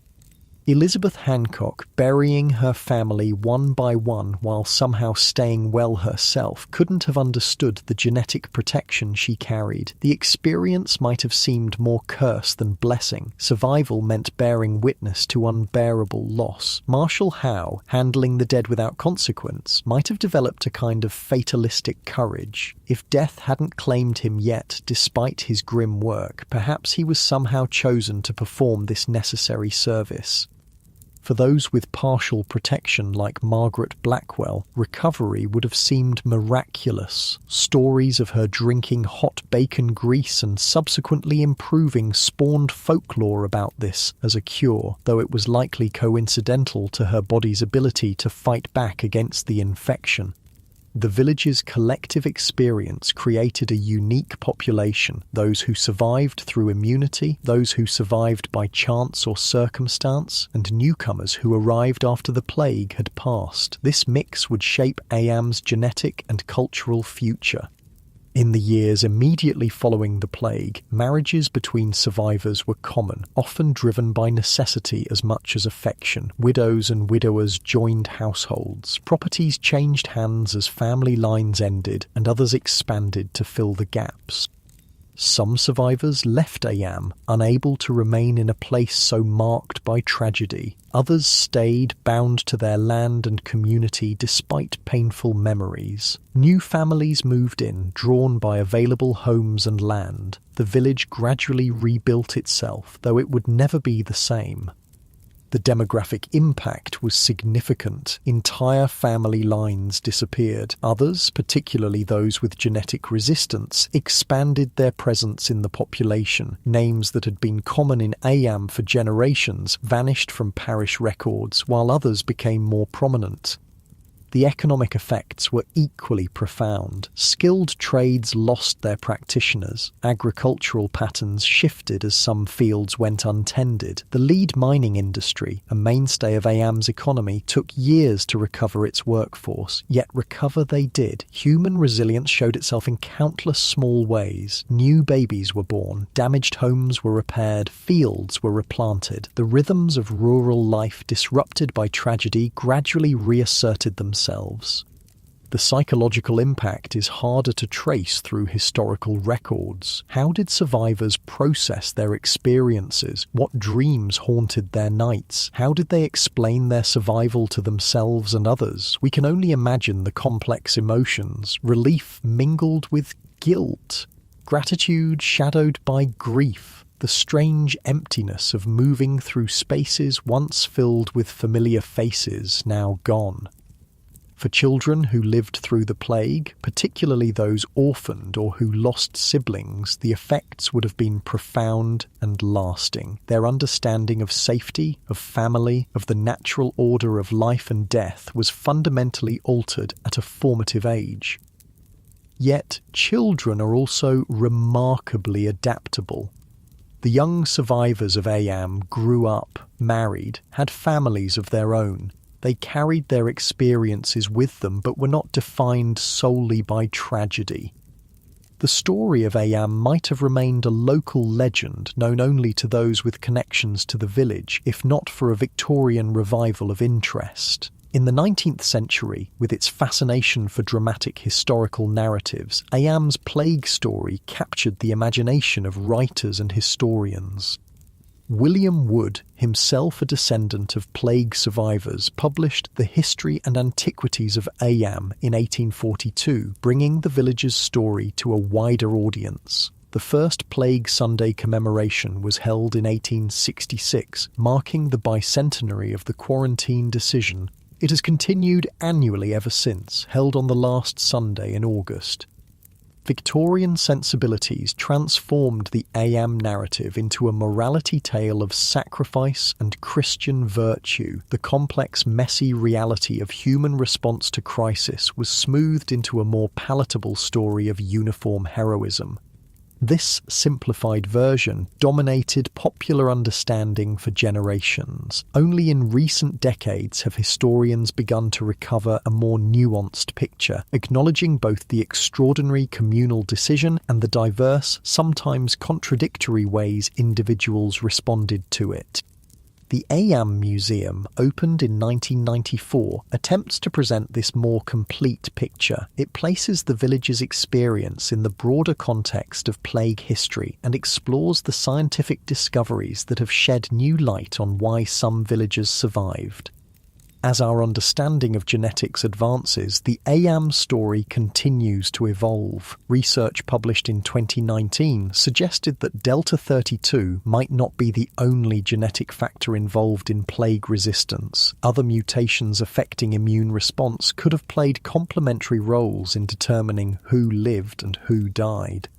Elizabeth Hancock, burying her family one by one while somehow staying well herself, couldn't have understood the genetic protection she carried. The experience might have seemed more curse than blessing. Survival meant bearing witness to unbearable loss. Marshall Howe, handling the dead without consequence, might have developed a kind of fatalistic courage. If death hadn't claimed him yet, despite his grim work, perhaps he was somehow chosen to perform this necessary service. For those with partial protection like Margaret Blackwell, recovery would have seemed miraculous. Stories of her drinking hot bacon grease and subsequently improving spawned folklore about this as a cure, though it was likely coincidental to her body's ability to fight back against the infection. The village's collective experience created a unique population, those who survived through immunity, those who survived by chance or circumstance, and newcomers who arrived after the plague had passed. This mix would shape AYAM's genetic and cultural future. In the years immediately following the plague, marriages between survivors were common, often driven by necessity as much as affection. Widows and widowers joined households. Properties changed hands as family lines ended, and others expanded to fill the gaps. Some survivors left AYAM, unable to remain in a place so marked by tragedy. Others stayed, bound to their land and community despite painful memories. New families moved in, drawn by available homes and land. The village gradually rebuilt itself, though it would never be the same. The demographic impact was significant. Entire family lines disappeared. Others, particularly those with genetic resistance, expanded their presence in the population. Names that had been common in Ayam for generations vanished from parish records, while others became more prominent. The economic effects were equally profound. Skilled trades lost their practitioners. Agricultural patterns shifted as some fields went untended. The lead mining industry, a mainstay of Ayam's economy, took years to recover its workforce. Yet recover they did. Human resilience showed itself in countless small ways. New babies were born. Damaged homes were repaired. Fields were replanted. The rhythms of rural life, disrupted by tragedy, gradually reasserted themselves. The psychological impact is harder to trace through historical records. How did survivors process their experiences? What dreams haunted their nights? How did they explain their survival to themselves and others? We can only imagine the complex emotions, relief mingled with guilt, gratitude shadowed by grief, the strange emptiness of moving through spaces once filled with familiar faces, now gone. For children who lived through the plague, particularly those orphaned or who lost siblings, the effects would have been profound and lasting. Their understanding of safety, of family, of the natural order of life and death was fundamentally altered at a formative age. Yet, children are also remarkably adaptable. The young survivors of Ayam grew up, married, had families of their own. They carried their experiences with them, but were not defined solely by tragedy. The story of Ayam might have remained a local legend known only to those with connections to the village, if not for a Victorian revival of interest. In the 19th century, with its fascination for dramatic historical narratives, Ayam's plague story captured the imagination of writers and historians. William Wood, himself a descendant of plague survivors, published The History and Antiquities of Ayam in 1842, bringing the village's story to a wider audience. The first Plague Sunday commemoration was held in 1866, marking the bicentenary of the quarantine decision. It has continued annually ever since, held on the last Sunday in August. Victorian sensibilities transformed the Ayam narrative into a morality tale of sacrifice and Christian virtue. The complex, messy reality of human response to crisis was smoothed into a more palatable story of uniform heroism. This simplified version dominated popular understanding for generations. Only in recent decades have historians begun to recover a more nuanced picture, acknowledging both the extraordinary communal decision and the diverse, sometimes contradictory ways individuals responded to it. The Ayam Museum, opened in 1994, attempts to present this more complete picture. It places the village's experience in the broader context of plague history and explores the scientific discoveries that have shed new light on why some villagers survived. As our understanding of genetics advances, the Ayam story continues to evolve. Research published in 2019 suggested that Delta 32 might not be the only genetic factor involved in plague resistance. Other mutations affecting immune response could have played complementary roles in determining who lived and who died.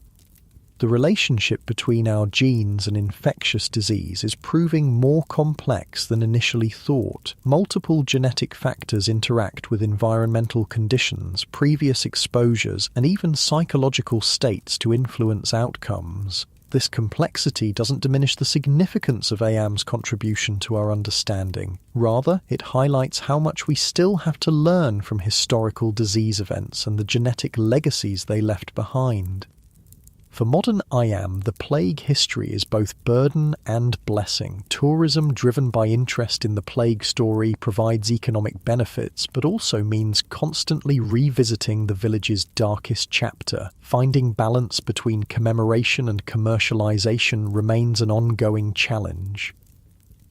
The relationship between our genes and infectious disease is proving more complex than initially thought. Multiple genetic factors interact with environmental conditions, previous exposures, and even psychological states to influence outcomes. This complexity doesn't diminish the significance of Ayam's contribution to our understanding. Rather, it highlights how much we still have to learn from historical disease events and the genetic legacies they left behind. For modern Ayam, the plague history is both burden and blessing. Tourism driven by interest in the plague story provides economic benefits, but also means constantly revisiting the village's darkest chapter. Finding balance between commemoration and commercialization remains an ongoing challenge.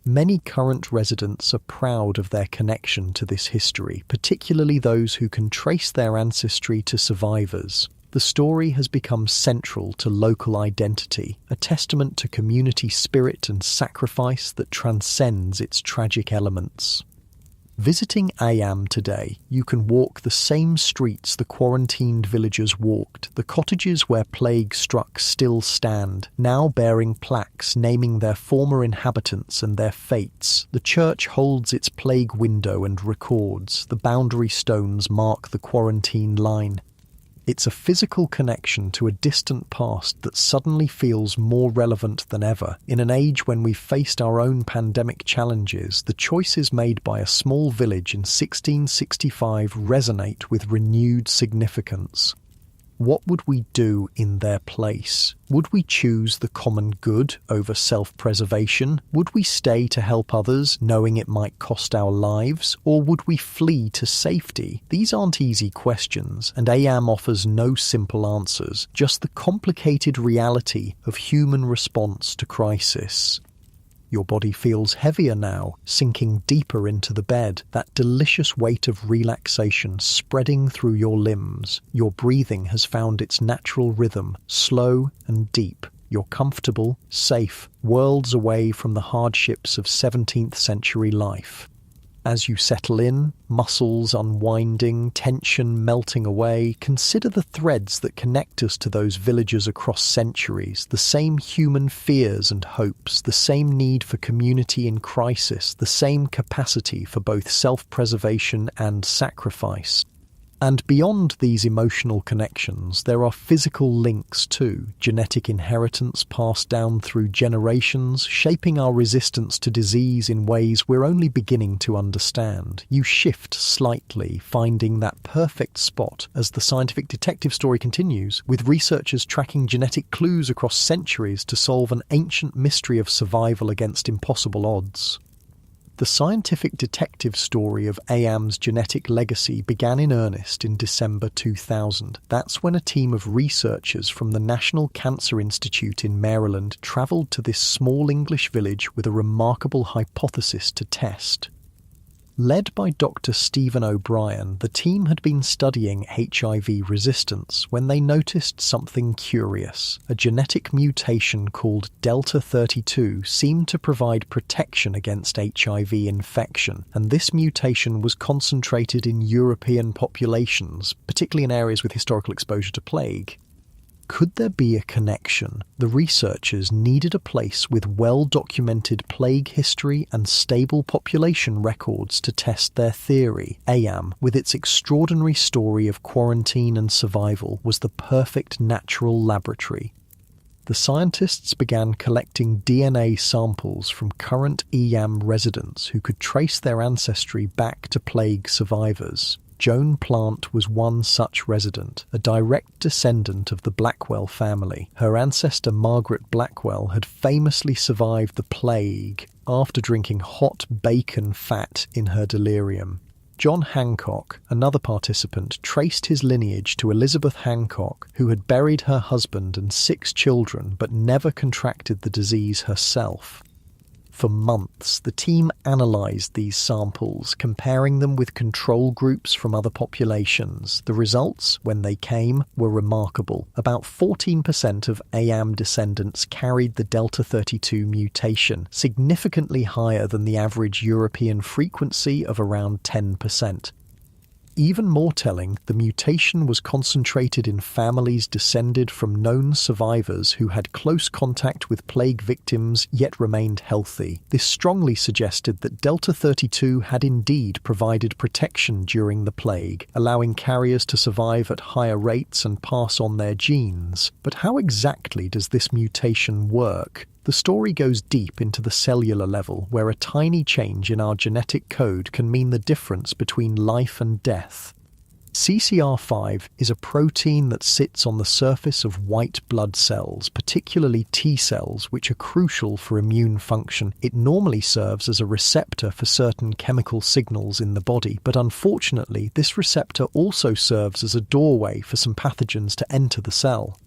Many current residents are proud of their connection to this history, particularly those who can trace their ancestry to survivors. The story has become central to local identity, a testament to community spirit and sacrifice that transcends its tragic elements. Visiting Ayam today, you can walk the same streets the quarantined villagers walked. The cottages where plague struck still stand, now bearing plaques naming their former inhabitants and their fates. The church holds its plague window and records. The boundary stones mark the quarantine line. It's a physical connection to a distant past that suddenly feels more relevant than ever. In an age when we've faced our own pandemic challenges, the choices made by a small village in 1665 resonate with renewed significance. What would we do in their place? Would we choose the common good over self-preservation? Would we stay to help others, knowing it might cost our lives? Or would we flee to safety? These aren't easy questions, and Ayam offers no simple answers, just the complicated reality of human response to crisis. Your body feels heavier now, sinking deeper into the bed, that delicious weight of relaxation spreading through your limbs. Your breathing has found its natural rhythm, slow and deep. You're comfortable, safe, worlds away from the hardships of 17th century life. As you settle in, muscles unwinding, tension melting away, consider the threads that connect us to those villagers across centuries, the same human fears and hopes, the same need for community in crisis, the same capacity for both self-preservation and sacrifice. And beyond these emotional connections, there are physical links too, genetic inheritance passed down through generations, shaping our resistance to disease in ways we're only beginning to understand. You shift slightly, finding that perfect spot as the scientific detective story continues, with researchers tracking genetic clues across centuries to solve an ancient mystery of survival against impossible odds. The scientific detective story of Ayam's genetic legacy began in earnest in December 2000. That's when a team of researchers from the National Cancer Institute in Maryland travelled to this small English village with a remarkable hypothesis to test. Led by Dr. Stephen O'Brien, the team had been studying HIV resistance when they noticed something curious. A genetic mutation called Delta 32 seemed to provide protection against HIV infection, and this mutation was concentrated in European populations, particularly in areas with historical exposure to plague. Could there be a connection? The researchers needed a place with well-documented plague history and stable population records to test their theory. Ayam, with its extraordinary story of quarantine and survival, was the perfect natural laboratory. The scientists began collecting DNA samples from current Ayam residents who could trace their ancestry back to plague survivors. Joan Plant was one such resident, a direct descendant of the Blackwell family. Her ancestor Margaret Blackwell had famously survived the plague after drinking hot bacon fat in her delirium. John Hancock, another participant, traced his lineage to Elizabeth Hancock, who had buried her husband and 6 children but never contracted the disease herself. For months, the team analysed these samples, comparing them with control groups from other populations. The results, when they came, were remarkable. About 14% of Ayam descendants carried the Delta 32 mutation, significantly higher than the average European frequency of around 10%. Even more telling, the mutation was concentrated in families descended from known survivors who had close contact with plague victims yet remained healthy. This strongly suggested that Delta 32 had indeed provided protection during the plague, allowing carriers to survive at higher rates and pass on their genes. But how exactly does this mutation work? The story goes deep into the cellular level, where a tiny change in our genetic code can mean the difference between life and death. CCR5 is a protein that sits on the surface of white blood cells, particularly T cells, which are crucial for immune function. It normally serves as a receptor for certain chemical signals in the body, but unfortunately, this receptor also serves as a doorway for some pathogens to enter the cell.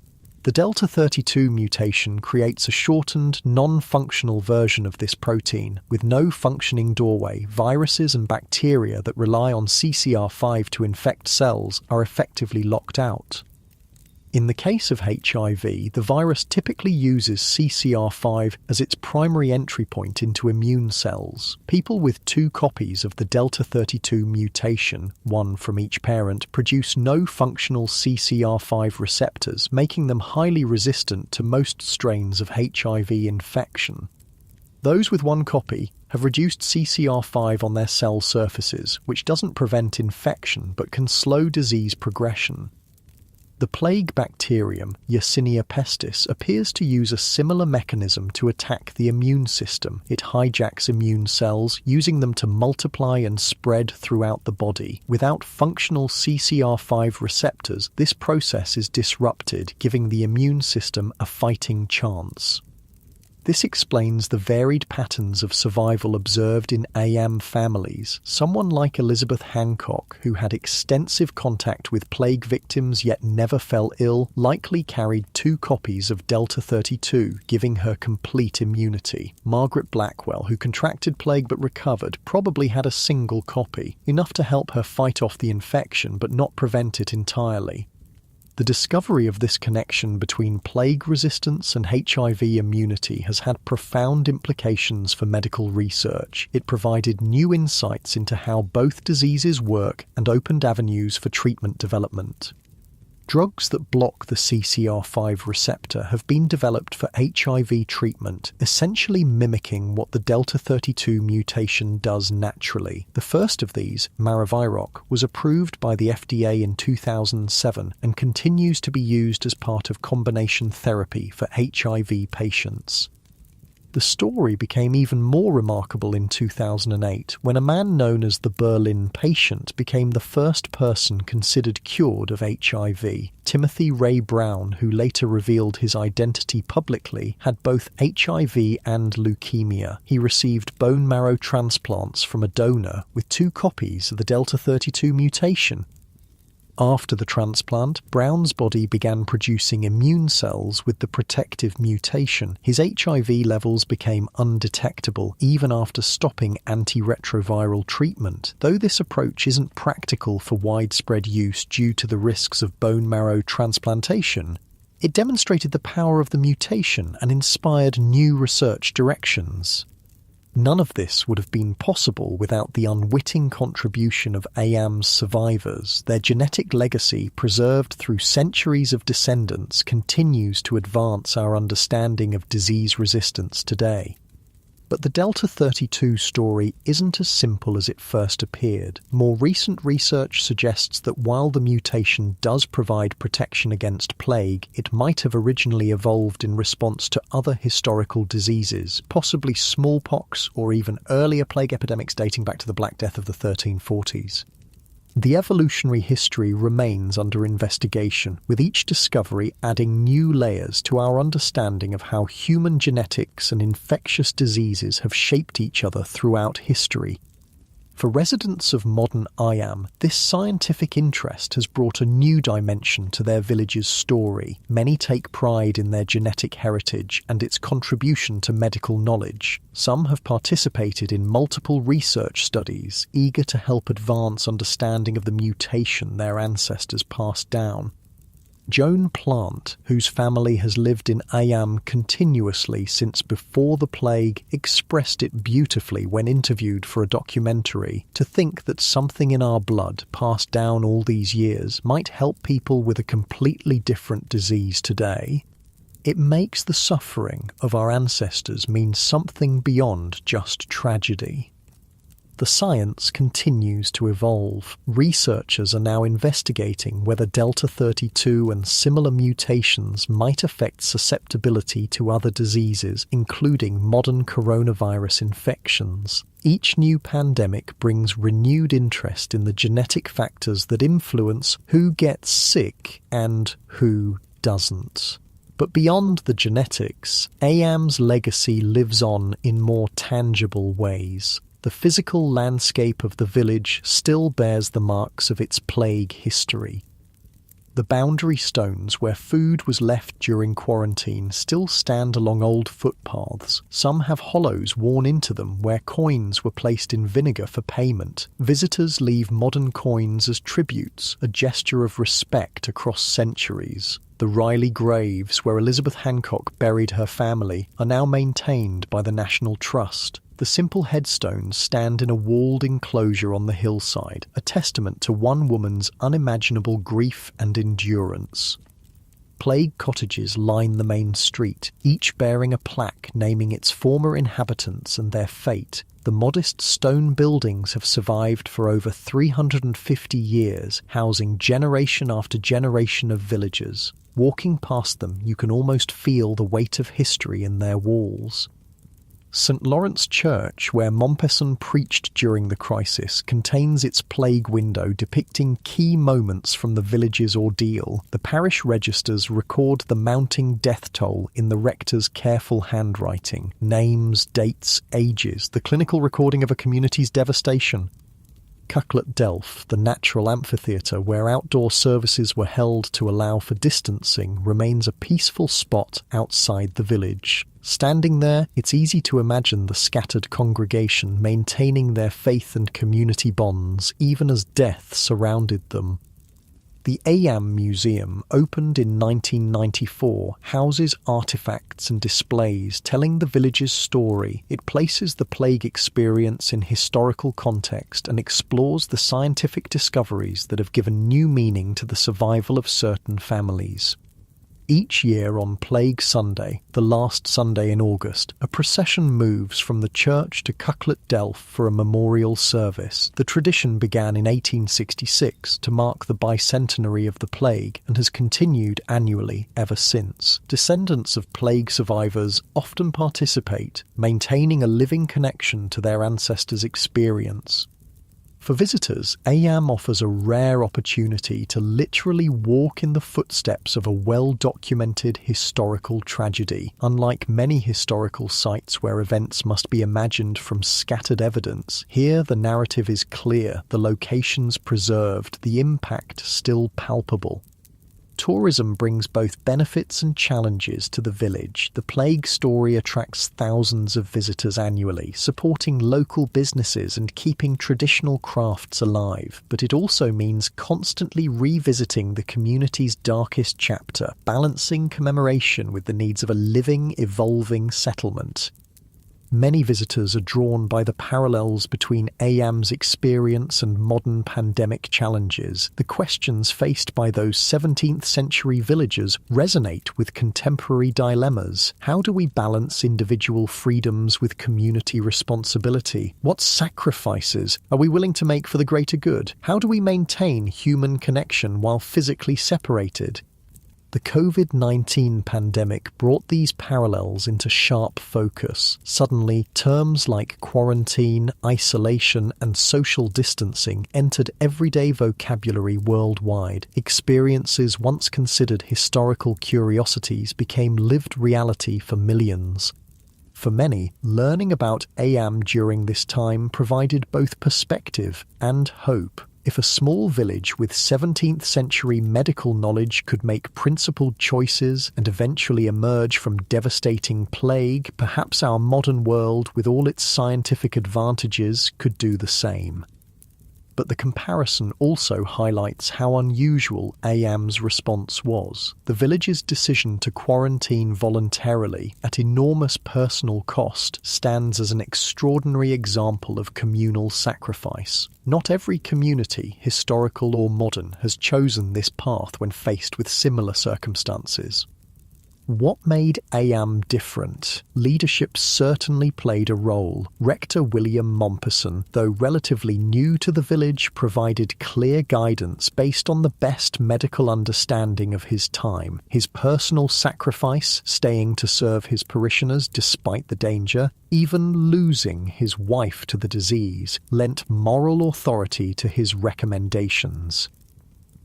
The Delta 32 mutation creates a shortened, non-functional version of this protein. With no functioning doorway, viruses and bacteria that rely on CCR5 to infect cells are effectively locked out. In the case of HIV, the virus typically uses CCR5 as its primary entry point into immune cells. People with 2 copies of the Delta 32 mutation, one from each parent, produce no functional CCR5 receptors, making them highly resistant to most strains of HIV infection. Those with 1 copy have reduced CCR5 on their cell surfaces, which doesn't prevent infection but can slow disease progression. The plague bacterium, Yersinia pestis, appears to use a similar mechanism to attack the immune system. It hijacks immune cells, using them to multiply and spread throughout the body. Without functional CCR5 receptors, this process is disrupted, giving the immune system a fighting chance. This explains the varied patterns of survival observed in AM families. Someone like Elizabeth Hancock, who had extensive contact with plague victims yet never fell ill, likely carried 2 copies of Delta 32, giving her complete immunity. Margaret Blackwell, who contracted plague but recovered, probably had a single copy, enough to help her fight off the infection but not prevent it entirely. The discovery of this connection between plague resistance and HIV immunity has had profound implications for medical research. It provided new insights into how both diseases work and opened avenues for treatment development. Drugs that block the CCR5 receptor have been developed for HIV treatment, essentially mimicking what the Delta 32 mutation does naturally. The first of these, Maraviroc, was approved by the FDA in 2007 and continues to be used as part of combination therapy for HIV patients. The story became even more remarkable in 2008 when a man known as the Berlin Patient became the first person considered cured of HIV. Timothy Ray Brown, who later revealed his identity publicly, had both HIV and leukemia. He received bone marrow transplants from a donor with 2 copies of the Delta 32 mutation. After the transplant, Brown's body began producing immune cells with the protective mutation. His HIV levels became undetectable even after stopping antiretroviral treatment, though this approach isn't practical for widespread use due to the risks of bone marrow transplantation. It demonstrated the power of the mutation and inspired new research directions. None of this would have been possible without the unwitting contribution of AM's survivors. Their genetic legacy, preserved through centuries of descendants, continues to advance our understanding of disease resistance today. But the Delta 32 story isn't as simple as it first appeared. More recent research suggests that while the mutation does provide protection against plague, it might have originally evolved in response to other historical diseases, possibly smallpox or even earlier plague epidemics dating back to the Black Death of the 1340s. The evolutionary history remains under investigation, with each discovery adding new layers to our understanding of how human genetics and infectious diseases have shaped each other throughout history. For residents of modern IAM, this scientific interest has brought a new dimension to their village's story. Many take pride in their genetic heritage and its contribution to medical knowledge. Some have participated in multiple research studies, eager to help advance understanding of the mutation their ancestors passed down. Joan Plant, whose family has lived in IAM continuously since before the plague, expressed it beautifully when interviewed for a documentary. To think that something in our blood, passed down all these years, might help people with a completely different disease today. It makes the suffering of our ancestors mean something beyond just tragedy. The science continues to evolve. Researchers are now investigating whether Delta 32 and similar mutations might affect susceptibility to other diseases, including modern coronavirus infections. Each new pandemic brings renewed interest in the genetic factors that influence who gets sick and who doesn't. But beyond the genetics, AM's legacy lives on in more tangible ways. The physical landscape of the village still bears the marks of its plague history. The boundary stones where food was left during quarantine still stand along old footpaths. Some have hollows worn into them where coins were placed in vinegar for payment. Visitors leave modern coins as tributes, a gesture of respect across centuries. The Riley graves, where Elizabeth Hancock buried her family, are now maintained by the National Trust. The simple headstones stand in a walled enclosure on the hillside, a testament to one woman's unimaginable grief and endurance. Plague cottages line the main street, each bearing a plaque naming its former inhabitants and their fate. The modest stone buildings have survived for over 350 years, housing generation after generation of villagers. Walking past them, you can almost feel the weight of history in their walls. St. Lawrence Church, where Mompesson preached during the crisis, contains its plague window depicting key moments from the village's ordeal. The parish registers record the mounting death toll in the rector's careful handwriting. Names, dates, ages, the clinical recording of a community's devastation. Cucklet Delph, the natural amphitheatre where outdoor services were held to allow for distancing, remains a peaceful spot outside the village. Standing there, it's easy to imagine the scattered congregation maintaining their faith and community bonds, even as death surrounded them. The Ayam Museum, opened in 1994, houses artifacts and displays telling the village's story. It places the plague experience in historical context and explores the scientific discoveries that have given new meaning to the survival of certain families. Each year on Plague Sunday, the last Sunday in August, a procession moves from the church to Cucklet Delph for a memorial service. The tradition began in 1866 to mark the bicentenary of the plague and has continued annually ever since. Descendants of plague survivors often participate, maintaining a living connection to their ancestors' experience. For visitors, Ayam offers a rare opportunity to literally walk in the footsteps of a well-documented historical tragedy. Unlike many historical sites where events must be imagined from scattered evidence, here the narrative is clear, the locations preserved, the impact still palpable. Tourism brings both benefits and challenges to the village. The plague story attracts thousands of visitors annually, supporting local businesses and keeping traditional crafts alive. But it also means constantly revisiting the community's darkest chapter, balancing commemoration with the needs of a living, evolving settlement. Many visitors are drawn by the parallels between Ayam's experience and modern pandemic challenges. The questions faced by those 17th century villagers resonate with contemporary dilemmas. How do we balance individual freedoms with community responsibility? What sacrifices are we willing to make for the greater good? How do we maintain human connection while physically separated? The COVID-19 pandemic brought these parallels into sharp focus. Suddenly, terms like quarantine, isolation, and social distancing entered everyday vocabulary worldwide. Experiences once considered historical curiosities became lived reality for millions. For many, learning about Ayam during this time provided both perspective and hope. If a small village with 17th century medical knowledge could make principled choices and eventually emerge from devastating plague, perhaps our modern world, with all its scientific advantages, could do the same. But the comparison also highlights how unusual Ayam's response was. The village's decision to quarantine voluntarily at enormous personal cost stands as an extraordinary example of communal sacrifice. Not every community, historical or modern, has chosen this path when faced with similar circumstances. What made Ayam different? Leadership certainly played a role. Rector William Mompesson, though relatively new to the village, provided clear guidance based on the best medical understanding of his time. His personal sacrifice, staying to serve his parishioners despite the danger, even losing his wife to the disease, lent moral authority to his recommendations.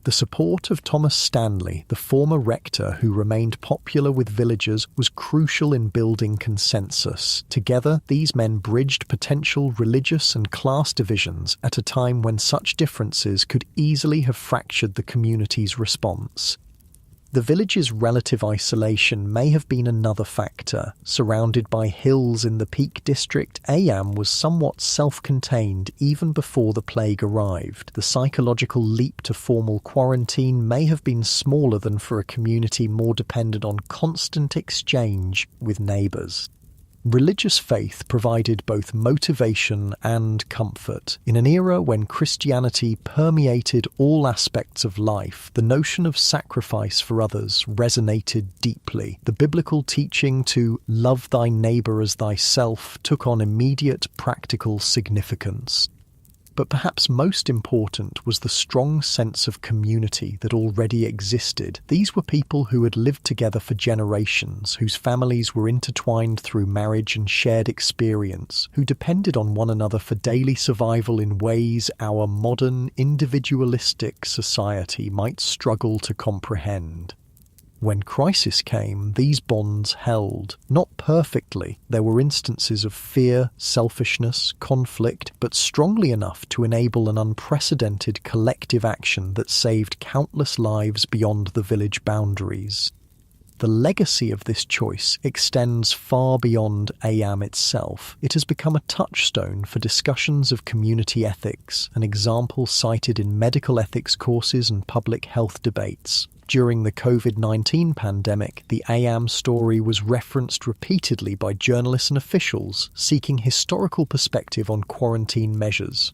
The support of Thomas Stanley, the former rector who remained popular with villagers, was crucial in building consensus. Together, these men bridged potential religious and class divisions at a time when such differences could easily have fractured the community's response. The village's relative isolation may have been another factor. Surrounded by hills in the Peak District, Ayam was somewhat self-contained even before the plague arrived. The psychological leap to formal quarantine may have been smaller than for a community more dependent on constant exchange with neighbours. Religious faith provided both motivation and comfort. In an era when Christianity permeated all aspects of life, the notion of sacrifice for others resonated deeply. The biblical teaching to love thy neighbour as thyself took on immediate practical significance. But perhaps most important was the strong sense of community that already existed. These were people who had lived together for generations, whose families were intertwined through marriage and shared experience, who depended on one another for daily survival in ways our modern, individualistic society might struggle to comprehend. When crisis came, these bonds held. Not perfectly. There were instances of fear, selfishness, conflict, but strongly enough to enable an unprecedented collective action that saved countless lives beyond the village boundaries. The legacy of this choice extends far beyond Ayam itself. It has become a touchstone for discussions of community ethics, an example cited in medical ethics courses and public health debates. During the COVID-19 pandemic, the Ayam story was referenced repeatedly by journalists and officials seeking historical perspective on quarantine measures.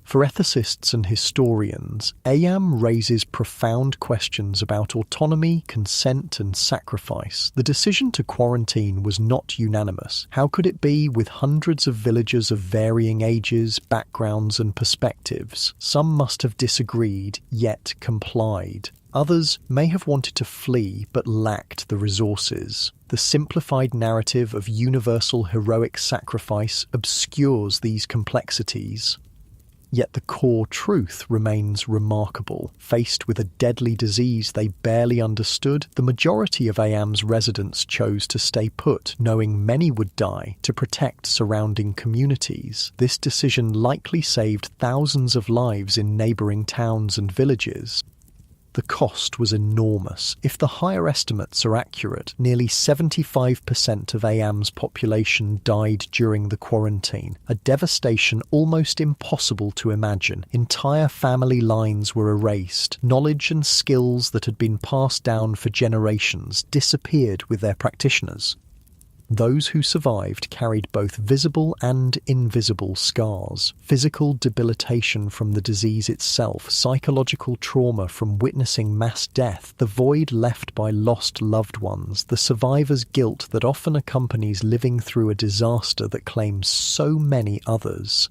For ethicists and historians, Ayam raises profound questions about autonomy, consent, and sacrifice. The decision to quarantine was not unanimous. How could it be with hundreds of villagers of varying ages, backgrounds, and perspectives? Some must have disagreed, yet complied. Others may have wanted to flee but lacked the resources. The simplified narrative of universal heroic sacrifice obscures these complexities. Yet the core truth remains remarkable. Faced with a deadly disease they barely understood, the majority of Ayam's residents chose to stay put, knowing many would die, to protect surrounding communities. This decision likely saved thousands of lives in neighbouring towns and villages. The cost was enormous. If the higher estimates are accurate, nearly 75% of Ayam's population died during the quarantine, a devastation almost impossible to imagine. Entire family lines were erased. Knowledge and skills that had been passed down for generations disappeared with their practitioners. Those who survived carried both visible and invisible scars. Physical debilitation from the disease itself, psychological trauma from witnessing mass death, the void left by lost loved ones, the survivor's guilt that often accompanies living through a disaster that claims so many others.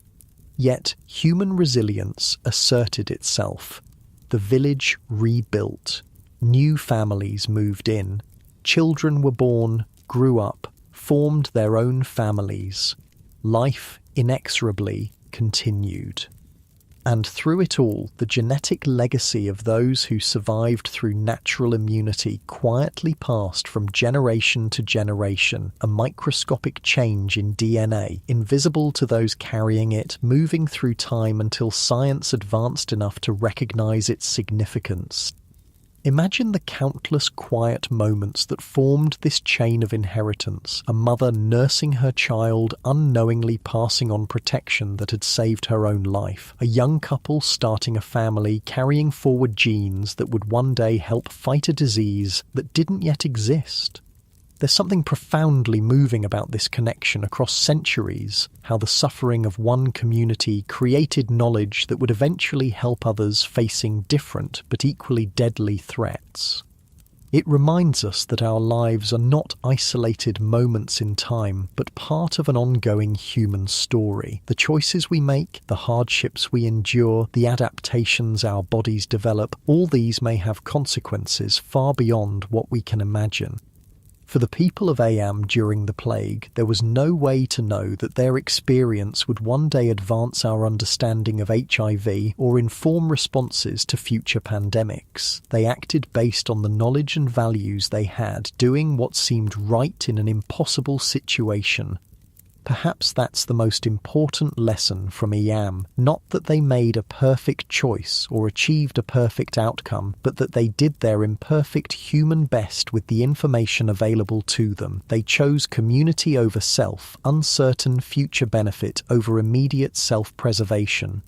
Yet human resilience asserted itself. The village rebuilt. New families moved in. Children were born, grew up, formed their own families. Life inexorably continued. And through it all, the genetic legacy of those who survived through natural immunity quietly passed from generation to generation, a microscopic change in DNA, invisible to those carrying it, moving through time until science advanced enough to recognize its significance. Imagine the countless quiet moments that formed this chain of inheritance, a mother nursing her child, unknowingly passing on protection that had saved her own life, a young couple starting a family, carrying forward genes that would one day help fight a disease that didn't yet exist. There's something profoundly moving about this connection across centuries, how the suffering of one community created knowledge that would eventually help others facing different but equally deadly threats. It reminds us that our lives are not isolated moments in time, but part of an ongoing human story. The choices we make, the hardships we endure, the adaptations our bodies develop, all these may have consequences far beyond what we can imagine. For the people of Ayam during the plague, there was no way to know that their experience would one day advance our understanding of HIV or inform responses to future pandemics. They acted based on the knowledge and values they had, doing what seemed right in an impossible situation. Perhaps that's the most important lesson from EAM, not that they made a perfect choice or achieved a perfect outcome, but that they did their imperfect human best with the information available to them. They chose community over self, uncertain future benefit over immediate self-preservation.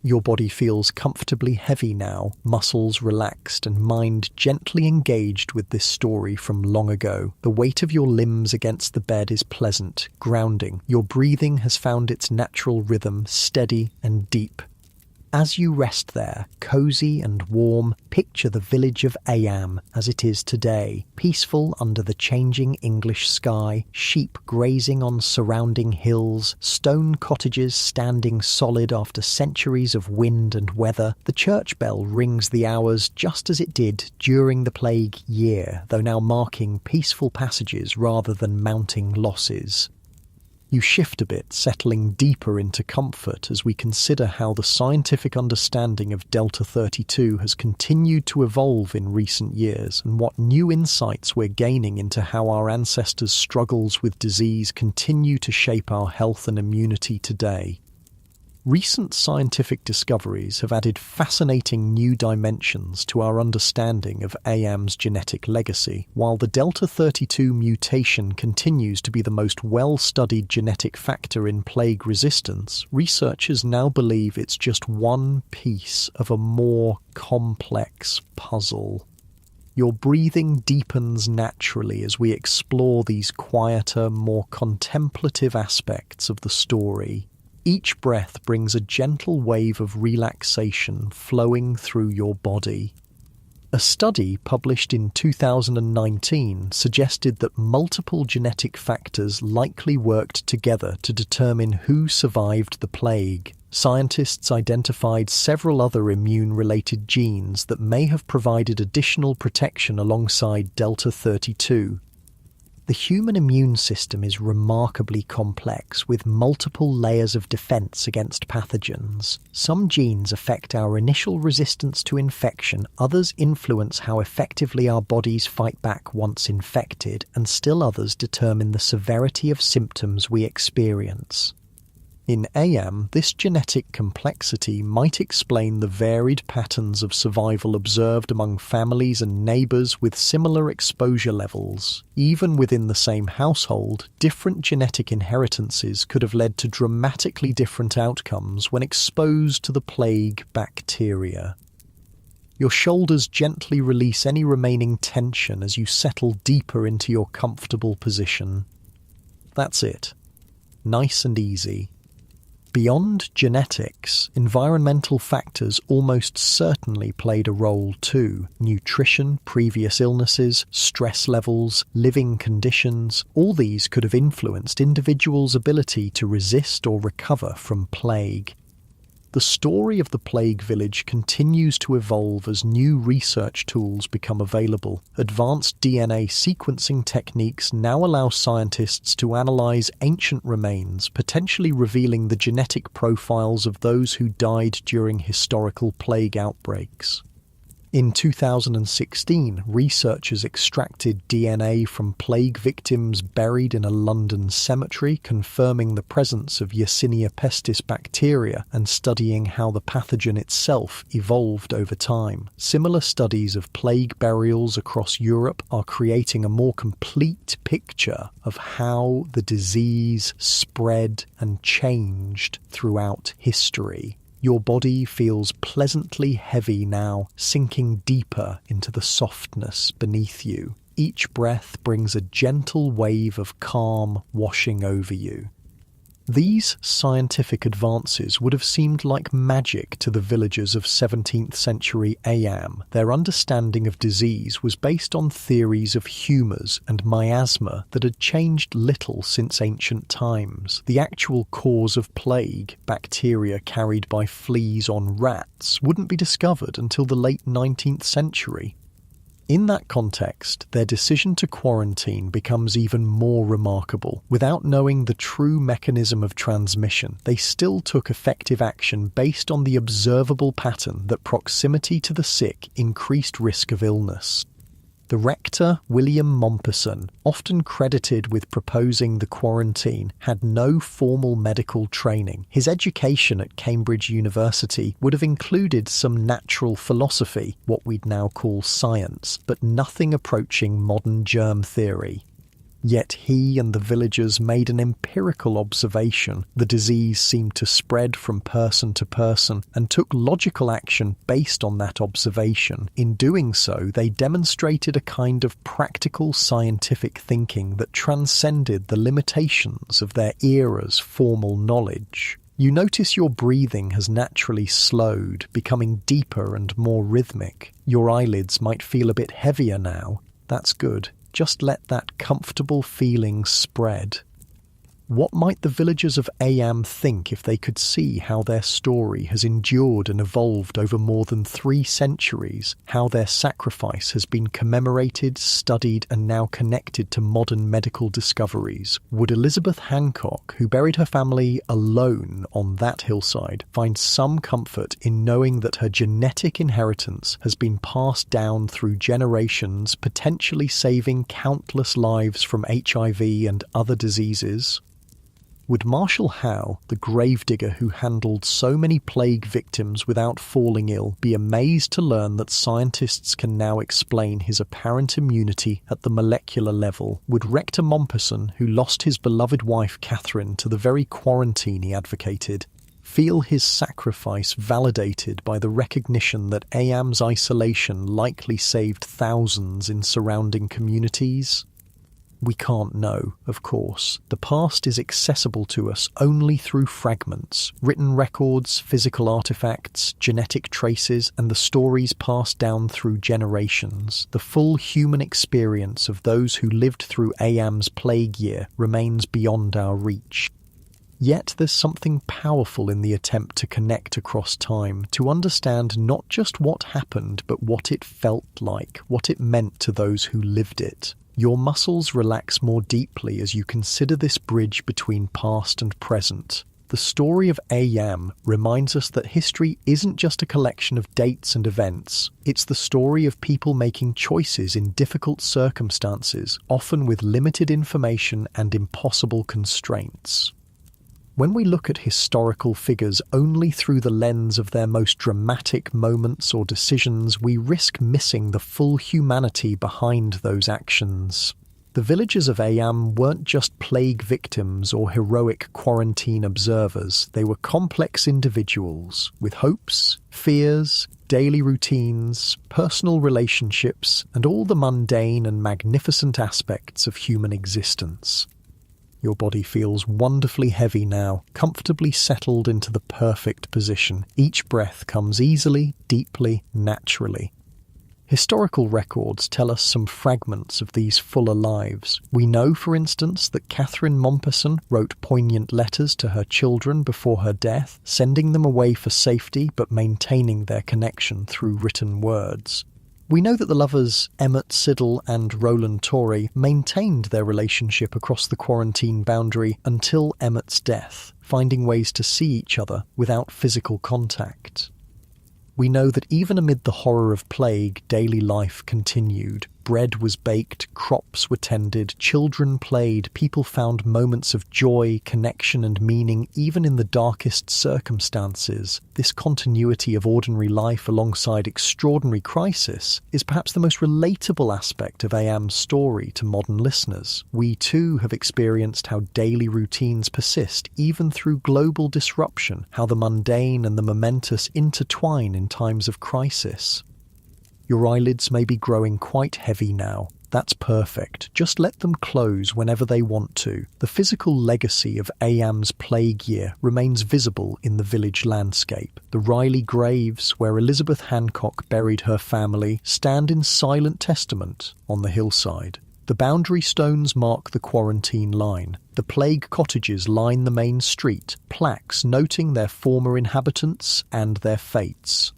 Your body feels comfortably heavy now, muscles relaxed and mind gently engaged with this story from long ago. The weight of your limbs against the bed is pleasant, grounding. Your breathing has found its natural rhythm, steady and deep. As you rest there, cozy and warm, picture the village of Ayam as it is today, peaceful under the changing English sky, sheep grazing on surrounding hills, stone cottages standing solid after centuries of wind and weather. The church bell rings the hours just as it did during the plague year, though now marking peaceful passages rather than mounting losses. You shift a bit, settling deeper into comfort as we consider how the scientific understanding of Delta 32 has continued to evolve in recent years and what new insights we're gaining into how our ancestors' struggles with disease continue to shape our health and immunity today. Recent scientific discoveries have added fascinating new dimensions to our understanding of AM's genetic legacy. While the Delta 32 mutation continues to be the most well-studied genetic factor in plague resistance, researchers now believe it's just one piece of a more complex puzzle. Your breathing deepens naturally as we explore these quieter, more contemplative aspects of the story. Each breath brings a gentle wave of relaxation flowing through your body. A study published in 2019 suggested that multiple genetic factors likely worked together to determine who survived the plague. Scientists identified several other immune-related genes that may have provided additional protection alongside Delta 32. The human immune system is remarkably complex, with multiple layers of defense against pathogens. Some genes affect our initial resistance to infection, others influence how effectively our bodies fight back once infected, and still others determine the severity of symptoms we experience. In AM, this genetic complexity might explain the varied patterns of survival observed among families and neighbours with similar exposure levels. Even within the same household, different genetic inheritances could have led to dramatically different outcomes when exposed to the plague bacteria. Your shoulders gently release any remaining tension as you settle deeper into your comfortable position. That's it. Nice and easy. Beyond genetics, environmental factors almost certainly played a role too. Nutrition, previous illnesses, stress levels, living conditions, all these could have influenced individuals' ability to resist or recover from plague. The story of the plague village continues to evolve as new research tools become available. Advanced DNA sequencing techniques now allow scientists to analyze ancient remains, potentially revealing the genetic profiles of those who died during historical plague outbreaks. In 2016, researchers extracted DNA from plague victims buried in a London cemetery, confirming the presence of Yersinia pestis bacteria and studying how the pathogen itself evolved over time. Similar studies of plague burials across Europe are creating a more complete picture of how the disease spread and changed throughout history. Your body feels pleasantly heavy now, sinking deeper into the softness beneath you. Each breath brings a gentle wave of calm washing over you. These scientific advances would have seemed like magic to the villagers of 17th century AM. Their understanding of disease was based on theories of humours and miasma that had changed little since ancient times. The actual cause of plague, bacteria carried by fleas on rats, wouldn't be discovered until the late 19th century. In that context, their decision to quarantine becomes even more remarkable. Without knowing the true mechanism of transmission, they still took effective action based on the observable pattern that proximity to the sick increased risk of illness. The rector, William Mompesson, often credited with proposing the quarantine, had no formal medical training. His education at Cambridge University would have included some natural philosophy, what we'd now call science, but nothing approaching modern germ theory. Yet he and the villagers made an empirical observation. The disease seemed to spread from person to person and took logical action based on that observation. In doing so, they demonstrated a kind of practical scientific thinking that transcended the limitations of their era's formal knowledge. You notice your breathing has naturally slowed, becoming deeper and more rhythmic. Your eyelids might feel a bit heavier now. That's good. Just let that comfortable feeling spread. What might the villagers of Ayam think if they could see how their story has endured and evolved over more than 3 centuries, how their sacrifice has been commemorated, studied, and now connected to modern medical discoveries? Would Elizabeth Hancock, who buried her family alone on that hillside, find some comfort in knowing that her genetic inheritance has been passed down through generations, potentially saving countless lives from HIV and other diseases? Would Marshall Howe, the gravedigger who handled so many plague victims without falling ill, be amazed to learn that scientists can now explain his apparent immunity at the molecular level? Would Rector Mompesson, who lost his beloved wife Catherine to the very quarantine he advocated, feel his sacrifice validated by the recognition that Ayam's isolation likely saved thousands in surrounding communities? We can't know, of course. The past is accessible to us only through fragments, written records, physical artifacts, genetic traces, and the stories passed down through generations. The full human experience of those who lived through Ayam's plague year remains beyond our reach. Yet there's something powerful in the attempt to connect across time, to understand not just what happened, but what it felt like, what it meant to those who lived it. Your muscles relax more deeply as you consider this bridge between past and present. The story of Ayam reminds us that history isn't just a collection of dates and events. It's the story of people making choices in difficult circumstances, often with limited information and impossible constraints. When we look at historical figures only through the lens of their most dramatic moments or decisions, we risk missing the full humanity behind those actions. The villagers of Ayam weren't just plague victims or heroic quarantine observers. They were complex individuals with hopes, fears, daily routines, personal relationships, and all the mundane and magnificent aspects of human existence. Your body feels wonderfully heavy now, comfortably settled into the perfect position. Each breath comes easily, deeply, naturally. Historical records tell us some fragments of these fuller lives. We know, for instance, that Catherine Mompesson wrote poignant letters to her children before her death, sending them away for safety but maintaining their connection through written words. We know that the lovers Emmett Siddle and Roland Torrey maintained their relationship across the quarantine boundary until Emmett's death, finding ways to see each other without physical contact. We know that even amid the horror of plague, daily life continued. Bread was baked, crops were tended, children played, people found moments of joy, connection and meaning even in the darkest circumstances. This continuity of ordinary life alongside extraordinary crisis is perhaps the most relatable aspect of Ayam's story to modern listeners. We too have experienced how daily routines persist even through global disruption, how the mundane and the momentous intertwine in times of crisis. Your eyelids may be growing quite heavy now. That's perfect. Just let them close whenever they want to. The physical legacy of Ayam's plague year remains visible in the village landscape. The Riley graves, where Elizabeth Hancock buried her family, stand in silent testament on the hillside. The boundary stones mark the quarantine line. The plague cottages line the main street, plaques noting their former inhabitants and their fates.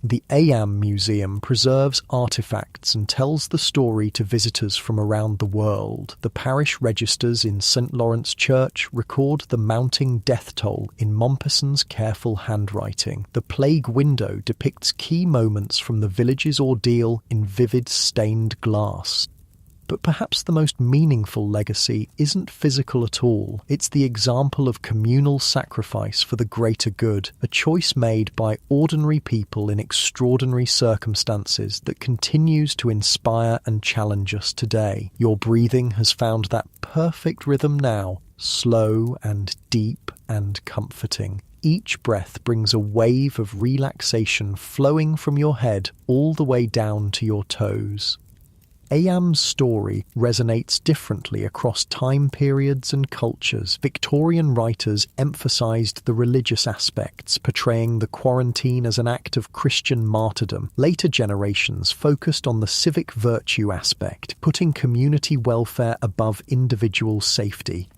The Ayam Museum preserves artifacts and tells the story to visitors from around the world. The parish registers in St. Lawrence Church record the mounting death toll in Maupassant's careful handwriting. The plague window depicts key moments from the village's ordeal in vivid stained glass. But perhaps the most meaningful legacy isn't physical at all. It's the example of communal sacrifice for the greater good, a choice made by ordinary people in extraordinary circumstances that continues to inspire and challenge us today. Your breathing has found that perfect rhythm now, slow and deep and comforting. Each breath brings a wave of relaxation flowing from your head all the way down to your toes. Ayam's story resonates differently across time periods and cultures. Victorian writers emphasized the religious aspects, portraying the quarantine as an act of Christian martyrdom. Later generations focused on the civic virtue aspect, putting community welfare above individual safety.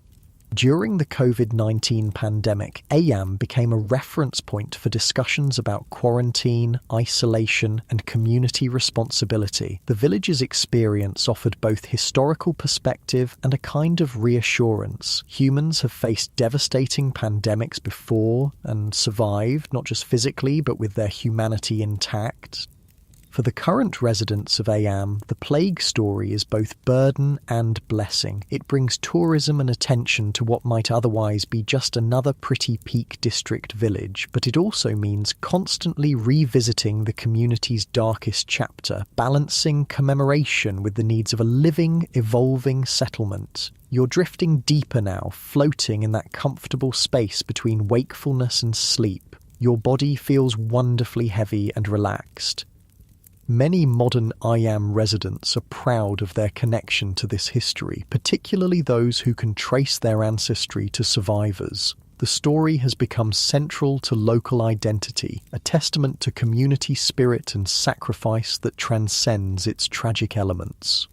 During the COVID-19 pandemic, Ayam became a reference point for discussions about quarantine, isolation, and community responsibility. The village's experience offered both historical perspective and a kind of reassurance. Humans have faced devastating pandemics before and survived, not just physically, but with their humanity intact. For the current residents of Ayam, the plague story is both burden and blessing. It brings tourism and attention to what might otherwise be just another pretty Peak District village, but it also means constantly revisiting the community's darkest chapter, balancing commemoration with the needs of a living, evolving settlement. You're drifting deeper now, floating in that comfortable space between wakefulness and sleep. Your body feels wonderfully heavy and relaxed. Many modern Ayam residents are proud of their connection to this history, particularly those who can trace their ancestry to survivors. The story has become central to local identity, a testament to community spirit and sacrifice that transcends its tragic elements.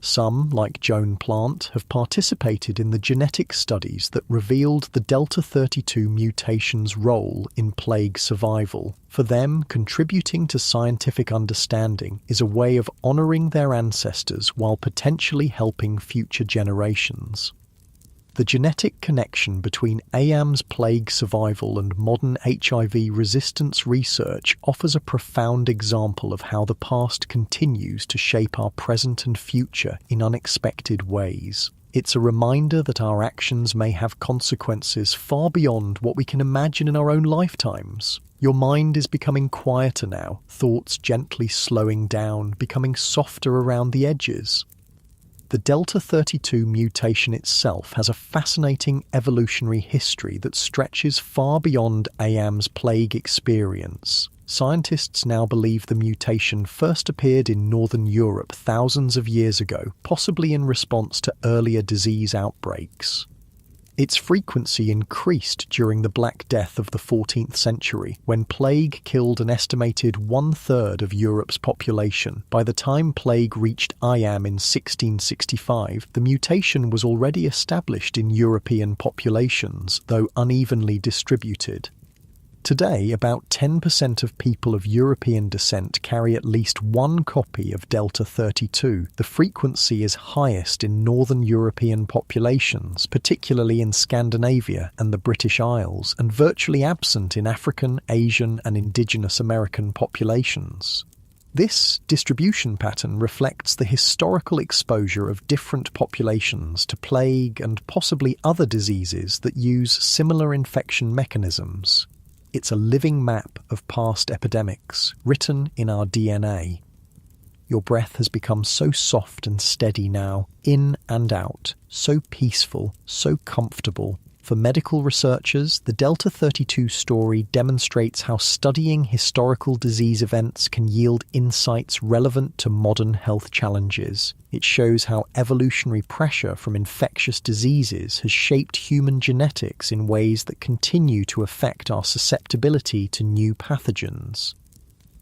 Some, like Joan Plant, have participated in the genetic studies that revealed the Delta 32 mutation's role in plague survival. For them, contributing to scientific understanding is a way of honouring their ancestors while potentially helping future generations. The genetic connection between Ayam's plague survival and modern HIV resistance research offers a profound example of how the past continues to shape our present and future in unexpected ways. It's a reminder that our actions may have consequences far beyond what we can imagine in our own lifetimes. Your mind is becoming quieter now, thoughts gently slowing down, becoming softer around the edges. The Delta 32 mutation itself has a fascinating evolutionary history that stretches far beyond Ayam's plague experience. Scientists now believe the mutation first appeared in northern Europe thousands of years ago, possibly in response to earlier disease outbreaks. Its frequency increased during the Black Death of the 14th century, when plague killed an estimated one-third of Europe's population. By the time plague reached Ayam in 1665, the mutation was already established in European populations, though unevenly distributed. Today, about 10% of people of European descent carry at least one copy of Delta 32. The frequency is highest in northern European populations, particularly in Scandinavia and the British Isles, and virtually absent in African, Asian, and indigenous American populations. This distribution pattern reflects the historical exposure of different populations to plague and possibly other diseases that use similar infection mechanisms. It's a living map of past epidemics, written in our DNA. Your breath has become so soft and steady now, in and out, so peaceful, so comfortable. For medical researchers, the Delta 32 story demonstrates how studying historical disease events can yield insights relevant to modern health challenges. It shows how evolutionary pressure from infectious diseases has shaped human genetics in ways that continue to affect our susceptibility to new pathogens.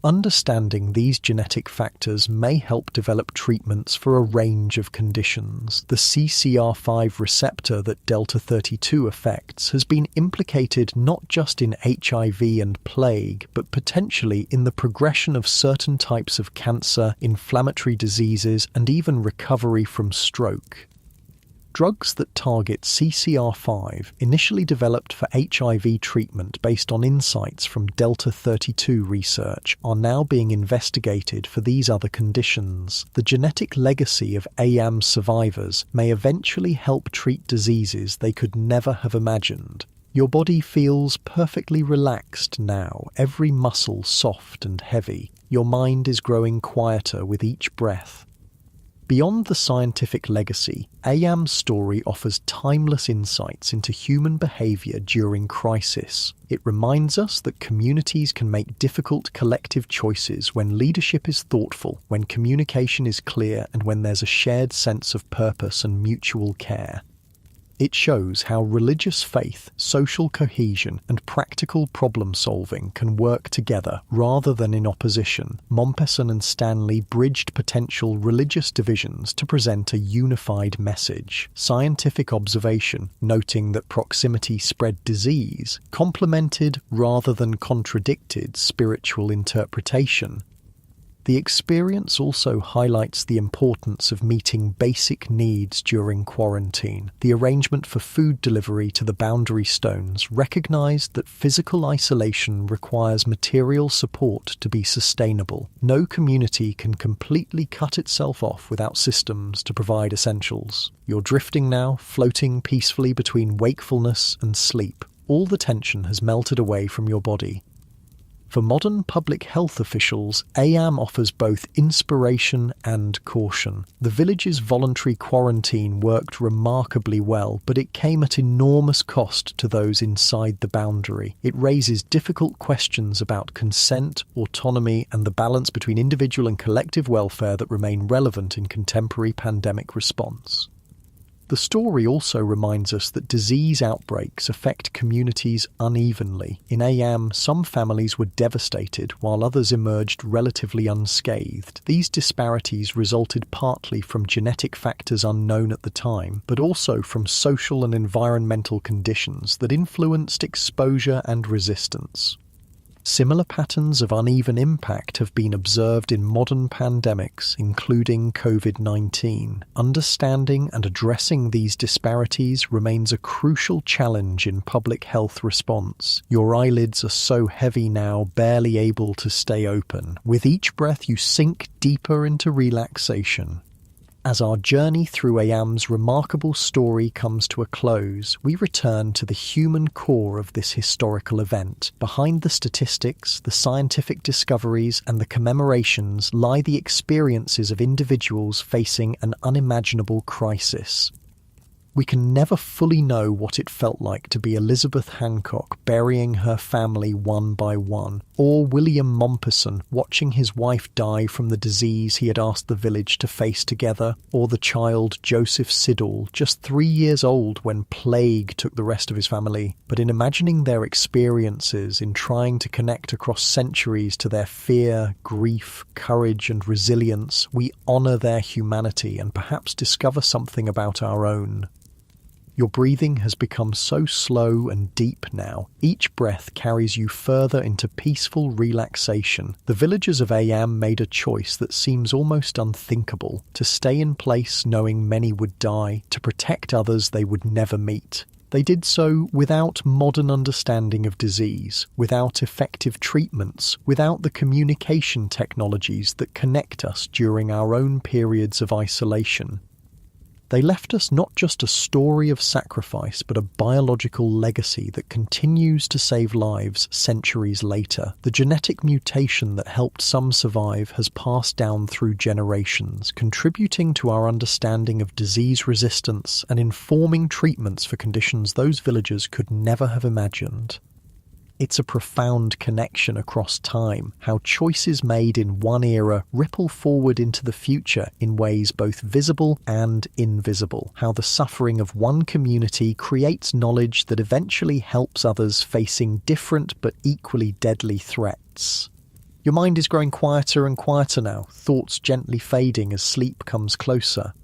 Understanding these genetic factors may help develop treatments for a range of conditions. The CCR5 receptor that Delta 32 affects has been implicated not just in HIV and plague, but potentially in the progression of certain types of cancer, inflammatory diseases, and even recovery from stroke. Drugs that target CCR5, initially developed for HIV treatment based on insights from Delta 32 research, are now being investigated for these other conditions. The genetic legacy of AM survivors may eventually help treat diseases they could never have imagined. Your body feels perfectly relaxed now, every muscle soft and heavy. Your mind is growing quieter with each breath. Beyond the scientific legacy, AYAM's story offers timeless insights into human behavior during crisis. It reminds us that communities can make difficult collective choices when leadership is thoughtful, when communication is clear, and when there's a shared sense of purpose and mutual care. It shows how religious faith, social cohesion, and practical problem-solving can work together rather than in opposition. Mompesson and Stanley bridged potential religious divisions to present a unified message. Scientific observation, noting that proximity spread disease, complemented rather than contradicted spiritual interpretation. The experience also highlights the importance of meeting basic needs during quarantine. The arrangement for food delivery to the boundary stones recognized that physical isolation requires material support to be sustainable. No community can completely cut itself off without systems to provide essentials. You're drifting now, floating peacefully between wakefulness and sleep. All the tension has melted away from your body. For modern public health officials, AYAM offers both inspiration and caution. The village's voluntary quarantine worked remarkably well, but it came at enormous cost to those inside the boundary. It raises difficult questions about consent, autonomy, and the balance between individual and collective welfare that remain relevant in contemporary pandemic response. The story also reminds us that disease outbreaks affect communities unevenly. In AYAM, some families were devastated, while others emerged relatively unscathed. These disparities resulted partly from genetic factors unknown at the time, but also from social and environmental conditions that influenced exposure and resistance. Similar patterns of uneven impact have been observed in modern pandemics, including COVID-19. Understanding and addressing these disparities remains a crucial challenge in public health response. Your eyelids are so heavy now, barely able to stay open. With each breath, you sink deeper into relaxation. As our journey through AYAM's remarkable story comes to a close, we return to the human core of this historical event. Behind the statistics, the scientific discoveries, and the commemorations lie the experiences of individuals facing an unimaginable crisis. We can never fully know what it felt like to be Elizabeth Hancock burying her family one by one, or William Mompesson watching his wife die from the disease he had asked the village to face together, or the child Joseph Siddall, just 3 years old when plague took the rest of his family. But in imagining their experiences, in trying to connect across centuries to their fear, grief, courage, and resilience, we honour their humanity and perhaps discover something about our own. Your breathing has become so slow and deep now. Each breath carries you further into peaceful relaxation. The villagers of AYAM made a choice that seems almost unthinkable: to stay in place knowing many would die, to protect others they would never meet. They did so without modern understanding of disease, without effective treatments, without the communication technologies that connect us during our own periods of isolation. They left us not just a story of sacrifice, but a biological legacy that continues to save lives centuries later. The genetic mutation that helped some survive has passed down through generations, contributing to our understanding of disease resistance and informing treatments for conditions those villagers could never have imagined. It's a profound connection across time, how choices made in one era ripple forward into the future in ways both visible and invisible, how the suffering of one community creates knowledge that eventually helps others facing different but equally deadly threats. Your mind is growing quieter and quieter now, thoughts gently fading as sleep comes closer.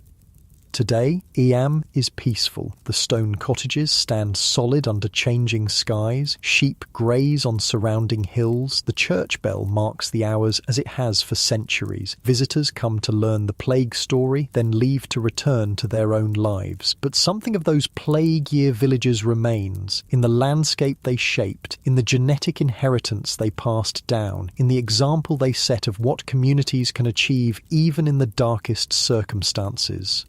Today, Eyam is peaceful. The stone cottages stand solid under changing skies, sheep graze on surrounding hills, the church bell marks the hours as it has for centuries. Visitors come to learn the plague story, then leave to return to their own lives. But something of those plague year villages remains, in the landscape they shaped, in the genetic inheritance they passed down, in the example they set of what communities can achieve even in the darkest circumstances.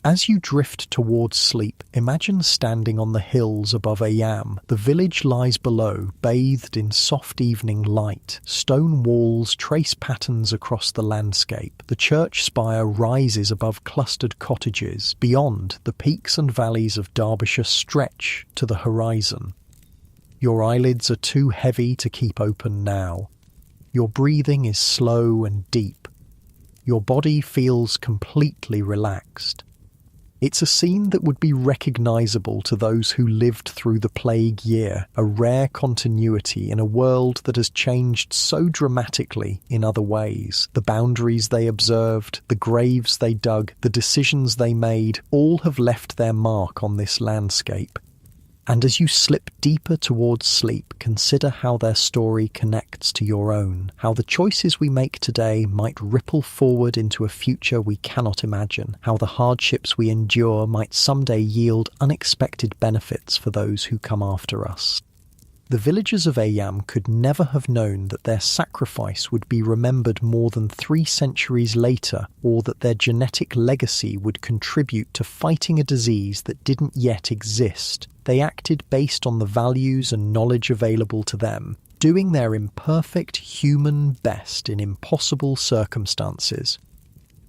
As you drift towards sleep, imagine standing on the hills above Eyam. The village lies below, bathed in soft evening light. Stone walls trace patterns across the landscape. The church spire rises above clustered cottages. Beyond, the peaks and valleys of Derbyshire stretch to the horizon. Your eyelids are too heavy to keep open now. Your breathing is slow and deep. Your body feels completely relaxed. It's a scene that would be recognisable to those who lived through the plague year, a rare continuity in a world that has changed so dramatically in other ways. The boundaries they observed, the graves they dug, the decisions they made, all have left their mark on this landscape. And as you slip deeper towards sleep, consider how their story connects to your own, how the choices we make today might ripple forward into a future we cannot imagine, how the hardships we endure might someday yield unexpected benefits for those who come after us. The villagers of Eyam could never have known that their sacrifice would be remembered more than 3 centuries later, or that their genetic legacy would contribute to fighting a disease that didn't yet exist. They acted based on the values and knowledge available to them, doing their imperfect human best in impossible circumstances.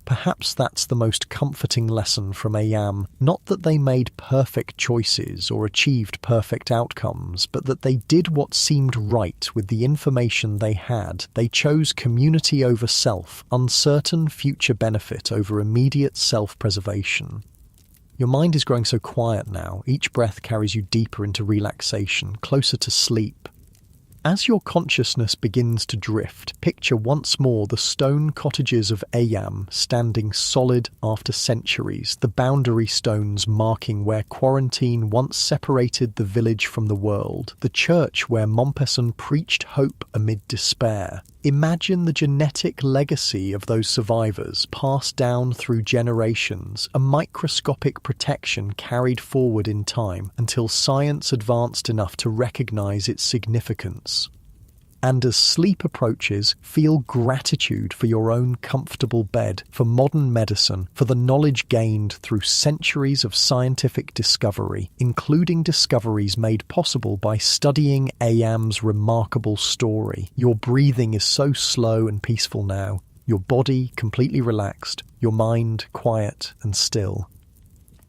Perhaps that's the most comforting lesson from Eyam, not that they made perfect choices or achieved perfect outcomes, but that they did what seemed right with the information they had. They chose community over self, uncertain future benefit over immediate self-preservation. Your mind is growing so quiet now, each breath carries you deeper into relaxation, closer to sleep. As your consciousness begins to drift, picture once more the stone cottages of Eyam standing solid after centuries, the boundary stones marking where quarantine once separated the village from the world, the church where Mompesson preached hope amid despair. Imagine the genetic legacy of those survivors passed down through generations, a microscopic protection carried forward in time until science advanced enough to recognize its significance. And as sleep approaches, feel gratitude for your own comfortable bed, for modern medicine, for the knowledge gained through centuries of scientific discovery, including discoveries made possible by studying Eyam's remarkable story. Your breathing is so slow and peaceful now, your body completely relaxed, your mind quiet and still.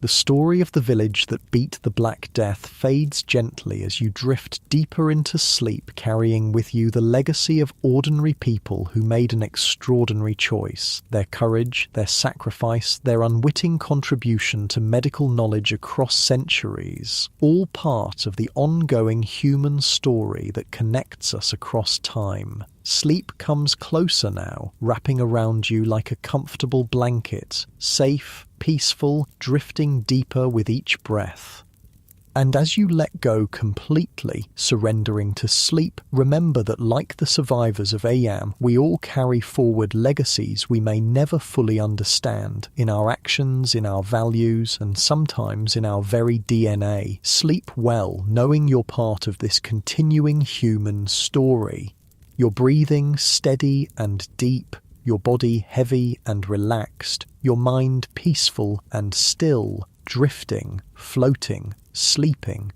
The story of the village that beat the Black Death fades gently as you drift deeper into sleep, carrying with you the legacy of ordinary people who made an extraordinary choice. Their courage, their sacrifice, their unwitting contribution to medical knowledge across centuries, all part of the ongoing human story that connects us across time. Sleep comes closer now, wrapping around you like a comfortable blanket, safe, peaceful, drifting deeper with each breath. And as you let go completely, surrendering to sleep, remember that like the survivors of Eyam, we all carry forward legacies we may never fully understand, in our actions, in our values, and sometimes in our very DNA. Sleep well, knowing you're part of this continuing human story. Your breathing steady and deep, your body heavy and relaxed, your mind peaceful and still, drifting, floating, sleeping,